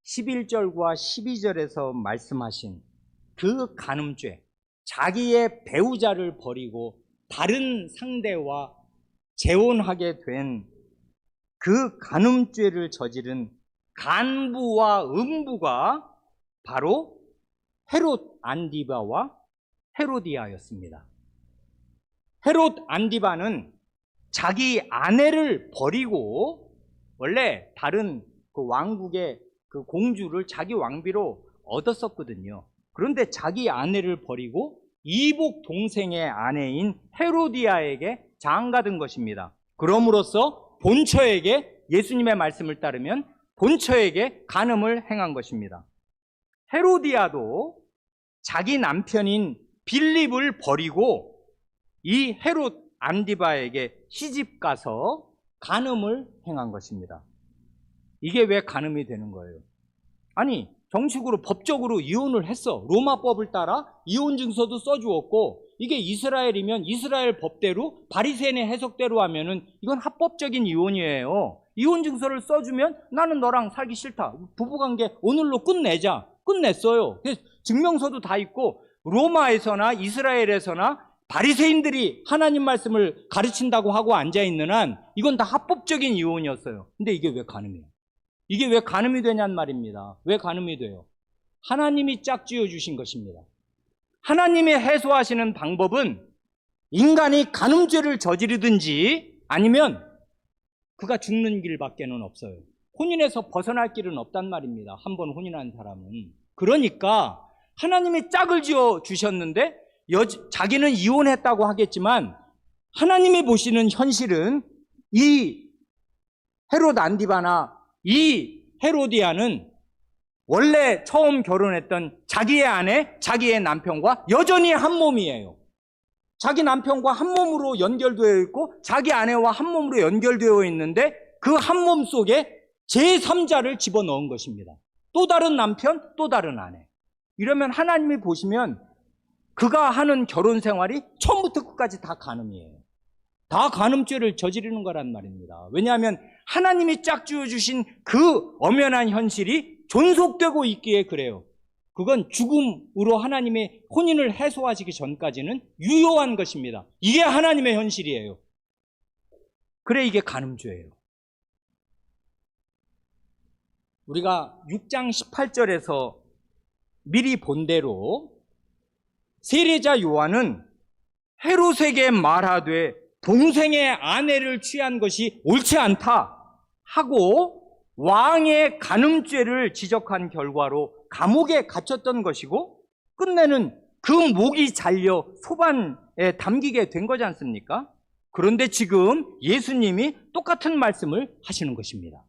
11절과 12절에서 말씀하신 그 간음죄, 자기의 배우자를 버리고 다른 상대와 재혼하게 된 그 간음죄를 저지른 간부와 음부가 바로 헤롯 안디바와 헤로디아였습니다. 헤롯 안디바는 자기 아내를 버리고, 원래 다른 그 왕국의 그 공주를 자기 왕비로 얻었었거든요. 그런데 자기 아내를 버리고 이복 동생의 아내인 헤로디아에게 장가든 것입니다. 그럼으로써 본처에게, 예수님의 말씀을 따르면 본처에게 간음을 행한 것입니다. 헤로디아도 자기 남편인 빌립을 버리고 이 헤롯 안디바에게 시집가서 간음을 행한 것입니다. 이게 왜 간음이 되는 거예요? 아니, 정식으로 법적으로 이혼을 했어. 로마법을 따라 이혼 증서도 써주었고, 이게 이스라엘이면 이스라엘 법대로, 바리새인의 해석대로 하면은 이건 합법적인 이혼이에요. 이혼 증서를 써주면 나는 너랑 살기 싫다, 부부관계 오늘로 끝내자. 끝냈어요. 그래서 증명서도 다 있고, 로마에서나 이스라엘에서나 바리새인들이 하나님 말씀을 가르친다고 하고 앉아있는 한 이건 다 합법적인 이혼이었어요. 근데 이게 왜 간음이에요? 이게 왜 간음이 되냔 말입니다. 왜 간음이 돼요? 하나님이 짝지어 주신 것입니다. 하나님이 해소하시는 방법은 인간이 간음죄를 저지르든지 아니면 그가 죽는 길밖에는 없어요. 혼인에서 벗어날 길은 없단 말입니다. 한 번 혼인한 사람은. 그러니까 하나님이 짝을 지어 주셨는데 자기는 이혼했다고 하겠지만 하나님이 보시는 현실은 이 헤롯 안디바나 이 헤로디아는 원래 처음 결혼했던 자기의 아내, 자기의 남편과 여전히 한 몸이에요. 자기 남편과 한 몸으로 연결되어 있고 자기 아내와 한 몸으로 연결되어 있는데 그 한 몸 속에 제3자를 집어넣은 것입니다. 또 다른 남편, 또 다른 아내. 이러면 하나님이 보시면 그가 하는 결혼 생활이 처음부터 끝까지 다 간음이에요. 다 간음죄를 저지르는 거란 말입니다. 왜냐하면 하나님이 짝지어 주신 그 엄연한 현실이 존속되고 있기에 그래요. 그건 죽음으로 하나님의 혼인을 해소하시기 전까지는 유효한 것입니다. 이게 하나님의 현실이에요. 그래, 이게 간음죄예요. 우리가 6장 18절에서 미리 본 대로 세례자 요한은 헤롯에게 말하되 동생의 아내를 취한 것이 옳지 않다 하고 왕의 간음죄를 지적한 결과로 감옥에 갇혔던 것이고, 끝내는 그 목이 잘려 소반에 담기게 된 거지 않습니까? 그런데 지금 예수님이 똑같은 말씀을 하시는 것입니다.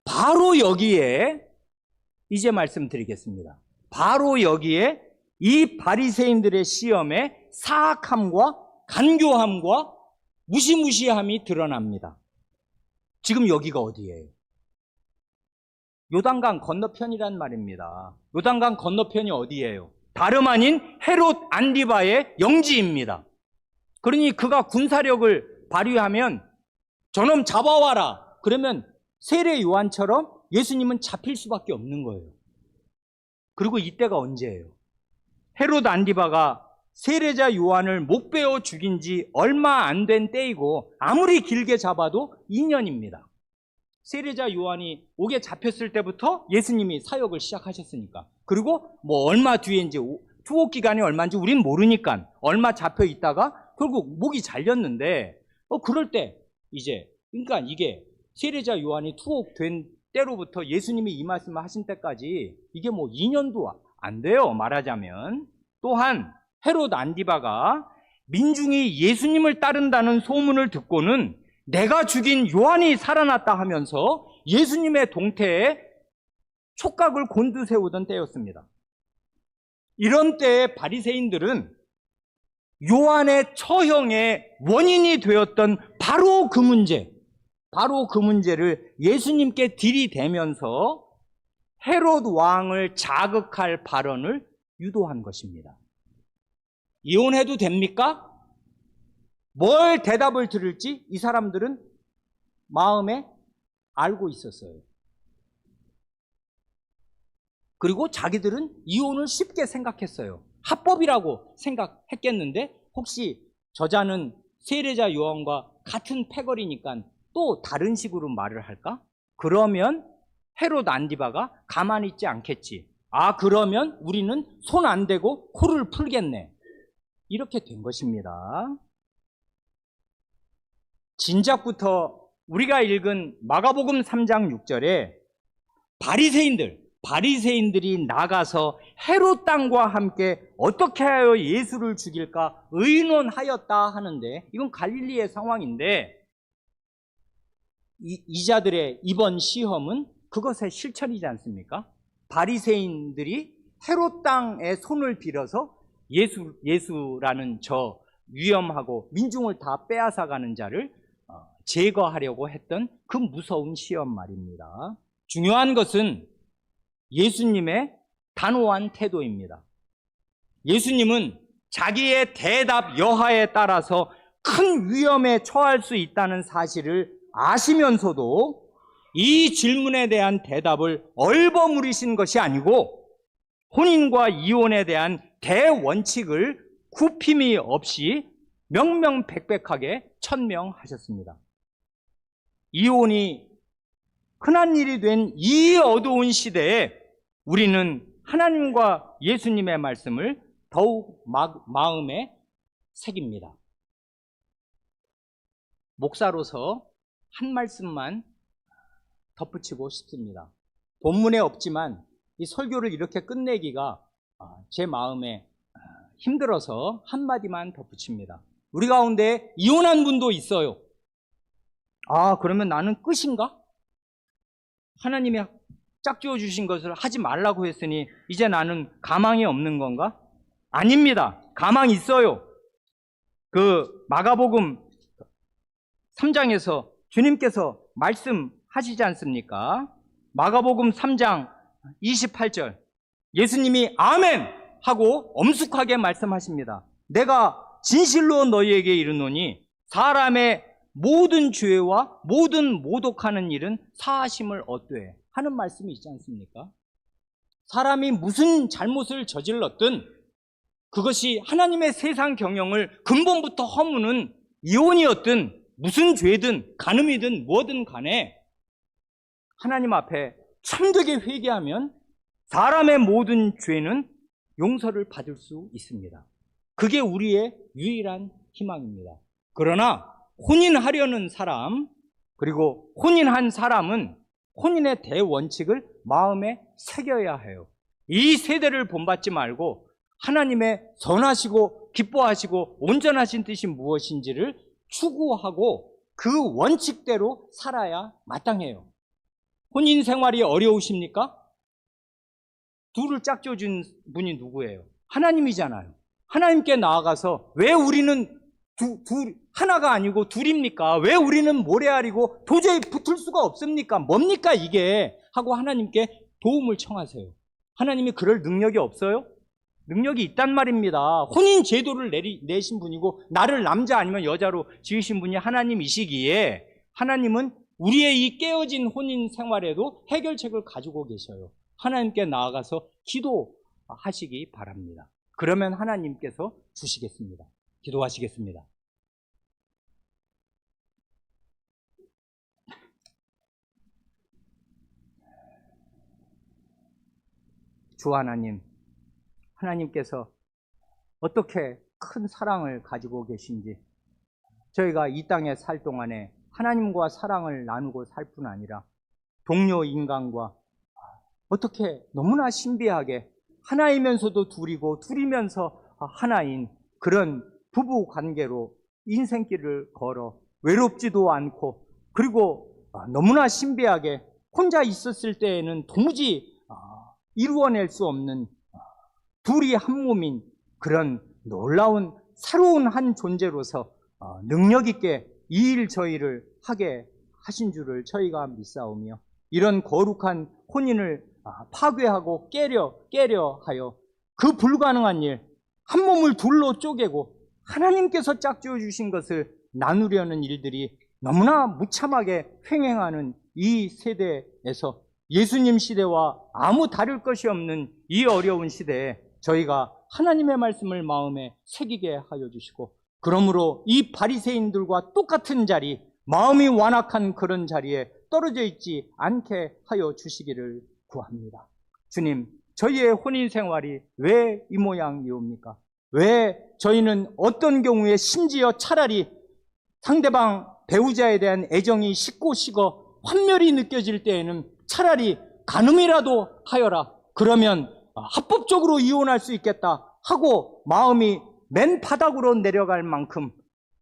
바로 여기에 이제 말씀드리겠습니다. 바로 여기에 이 바리새인들의 시험에 사악함과 간교함과 무시무시함이 드러납니다. 지금 여기가 어디예요? 요단강 건너편이란 말입니다. 요단강 건너편이 어디예요? 다름 아닌 헤롯 안디바의 영지입니다. 그러니 그가 군사력을 발휘하면 저놈 잡아와라. 그러면 세례 요한처럼 예수님은 잡힐 수밖에 없는 거예요. 그리고 이때가 언제예요? 헤롯 안디바가 세례자 요한을 못 베어 죽인 지 얼마 안 된 때이고 아무리 길게 잡아도 2년입니다. 세례자 요한이 옥에 잡혔을 때부터 예수님이 사역을 시작하셨으니까. 그리고 뭐 얼마 뒤인지, 투옥 기간이 얼마인지 우린 모르니까 얼마 잡혀 있다가 결국 목이 잘렸는데 그럴 때 이제, 그러니까 이게 세례자 요한이 투옥된 때로부터 예수님이 이 말씀을 하신 때까지 이게 뭐 2년도 안 돼요, 말하자면. 또한 헤롯 안디바가 민중이 예수님을 따른다는 소문을 듣고는 내가 죽인 요한이 살아났다 하면서 예수님의 동태에 촉각을 곤두세우던 때였습니다. 이런 때에 바리새인들은 요한의 처형의 원인이 되었던 바로 그 문제를 예수님께 들이대면서 헤롯 왕을 자극할 발언을 유도한 것입니다. 이혼해도 됩니까? 뭘 대답을 들을지 이 사람들은 마음에 알고 있었어요. 그리고 자기들은 이혼을 쉽게 생각했어요. 합법이라고 생각했겠는데 혹시 저자는 세례자 요한과 같은 패거리니까 또 다른 식으로 말을 할까? 그러면 헤롯 안디바가 가만히 있지 않겠지. 아, 그러면 우리는 손 안 대고 코를 풀겠네. 이렇게 된 것입니다. 진작부터 우리가 읽은 마가복음 3장 6절에 바리새인들이 나가서 헤롯 땅과 함께 어떻게 하여 예수를 죽일까 의논하였다 하는데, 이건 갈릴리의 상황인데 이 자들의 이번 시험은 그것의 실천이지 않습니까? 바리새인들이 헤롯 땅에 손을 빌어서 예수라는 저 위험하고 민중을 다 빼앗아가는 자를 제거하려고 했던 그 무서운 시험 말입니다. 중요한 것은 예수님의 단호한 태도입니다. 예수님은 자기의 대답 여하에 따라서 큰 위험에 처할 수 있다는 사실을 아시면서도 이 질문에 대한 대답을 얼버무리신 것이 아니고 혼인과 이혼에 대한 대원칙을 굽힘이 없이 명명백백하게 천명하셨습니다. 이혼이 흔한 일이 된 이 어두운 시대에 우리는 하나님과 예수님의 말씀을 더욱 마음에 새깁니다. 목사로서 한 말씀만 덧붙이고 싶습니다. 본문에 없지만 이 설교를 이렇게 끝내기가 제 마음에 힘들어서 한마디만 덧붙입니다. 우리 가운데 이혼한 분도 있어요. 그러면 나는 끝인가? 하나님이 짝지어 주신 것을 하지 말라고 했으니 이제 나는 가망이 없는 건가? 아닙니다. 가망이 있어요. 그 마가복음 3장에서 주님께서 말씀하시지 않습니까? 마가복음 3장 28절 예수님이 아멘 하고 엄숙하게 말씀하십니다. 내가 진실로 너희에게 이르노니 사람의 모든 죄와 모든 모독하는 일은 사하심을 얻되 하는 말씀이 있지 않습니까? 사람이 무슨 잘못을 저질렀든 그것이 하나님의 세상 경영을 근본부터 허무는 이혼이었든 무슨 죄든 간음이든 뭐든 간에 하나님 앞에 참되게 회개하면 사람의 모든 죄는 용서를 받을 수 있습니다. 그게 우리의 유일한 희망입니다. 그러나 혼인하려는 사람, 그리고 혼인한 사람은 혼인의 대원칙을 마음에 새겨야 해요. 이 세대를 본받지 말고 하나님의 선하시고 기뻐하시고 온전하신 뜻이 무엇인지를 추구하고 그 원칙대로 살아야 마땅해요. 혼인 생활이 어려우십니까? 둘을 짝지어준 분이 누구예요? 하나님이잖아요. 하나님께 나아가서 왜 우리는 하나가 아니고 둘입니까? 왜 우리는 모래알이고 도저히 붙을 수가 없습니까? 뭡니까 이게? 하고 하나님께 도움을 청하세요. 하나님이 그럴 능력이 없어요? 능력이 있단 말입니다. 혼인 제도를 내신 분이고 나를 남자 아니면 여자로 지으신 분이 하나님이시기에 하나님은 우리의 이 깨어진 혼인 생활에도 해결책을 가지고 계셔요. 하나님께 나아가서 기도하시기 바랍니다. 그러면 하나님께서 주시겠습니다. 기도하시겠습니다. 주 하나님, 하나님께서 어떻게 큰 사랑을 가지고 계신지 저희가 이 땅에 살 동안에 하나님과 사랑을 나누고 살 뿐 아니라 동료 인간과 어떻게 너무나 신비하게 하나이면서도 둘이고 둘이면서 하나인 그런 부부 관계로 인생길을 걸어 외롭지도 않고 그리고 너무나 신비하게 혼자 있었을 때에는 도무지 이루어낼 수 없는 둘이 한 몸인 그런 놀라운 새로운 한 존재로서 능력 있게 이 일 저희를 하게 하신 줄을 저희가 믿사오며 이런 거룩한 혼인을 파괴하고 깨려 하여 그 불가능한 일, 한 몸을 둘로 쪼개고 하나님께서 짝지어 주신 것을 나누려는 일들이 너무나 무참하게 횡행하는 이 세대에서 예수님 시대와 아무 다를 것이 없는 이 어려운 시대에 저희가 하나님의 말씀을 마음에 새기게 하여 주시고 그러므로 이 바리새인들과 똑같은 자리, 마음이 완악한 그런 자리에 떨어져 있지 않게 하여 주시기를 구합니다. 주님, 저희의 혼인 생활이 왜 이 모양이옵니까? 왜 저희는 어떤 경우에 심지어 차라리 상대방 배우자에 대한 애정이 식고 식어 환멸이 느껴질 때에는 차라리 간음이라도 하여라. 그러면 합법적으로 이혼할 수 있겠다 하고 마음이 맨 바닥으로 내려갈 만큼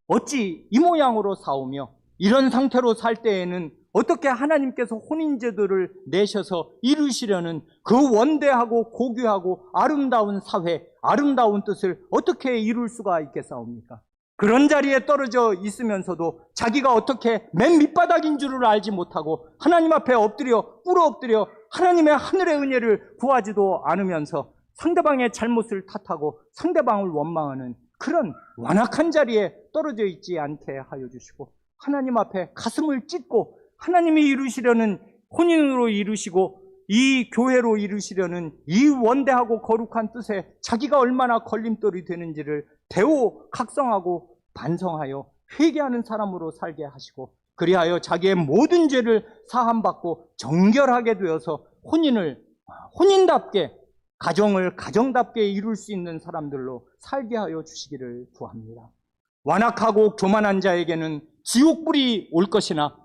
어찌 이 모양으로 싸우며 이런 상태로 살 때에는 어떻게 하나님께서 혼인제도를 내셔서 이루시려는 그 원대하고 고귀하고 아름다운 사회, 아름다운 뜻을 어떻게 이룰 수가 있겠사옵니까? 그런 자리에 떨어져 있으면서도 자기가 어떻게 맨 밑바닥인 줄을 알지 못하고 하나님 앞에 꿇어 엎드려 하나님의 하늘의 은혜를 구하지도 않으면서 상대방의 잘못을 탓하고 상대방을 원망하는 그런 완악한 자리에 떨어져 있지 않게 하여 주시고, 하나님 앞에 가슴을 찢고 하나님이 이루시려는, 혼인으로 이루시고 이 교회로 이루시려는 이 원대하고 거룩한 뜻에 자기가 얼마나 걸림돌이 되는지를 배워 각성하고 반성하여 회개하는 사람으로 살게 하시고, 그리하여 자기의 모든 죄를 사함받고 정결하게 되어서 혼인답게, 가정을 가정답게 이룰 수 있는 사람들로 살게 하여 주시기를 구합니다. 완악하고 교만한 자에게는 지옥불이 올 것이나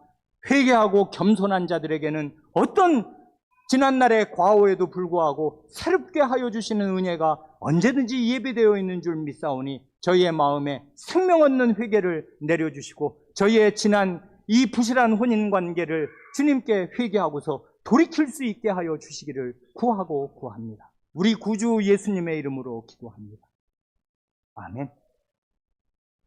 회개하고 겸손한 자들에게는 어떤 지난날의 과오에도 불구하고 새롭게 하여 주시는 은혜가 언제든지 예비되어 있는 줄 믿사오니 저희의 마음에 생명 얻는 회개를 내려주시고 저희의 지난 이 부실한 혼인관계를 주님께 회개하고서 돌이킬 수 있게 하여 주시기를 구하고 구합니다. 우리 구주 예수님의 이름으로 기도합니다. 아멘.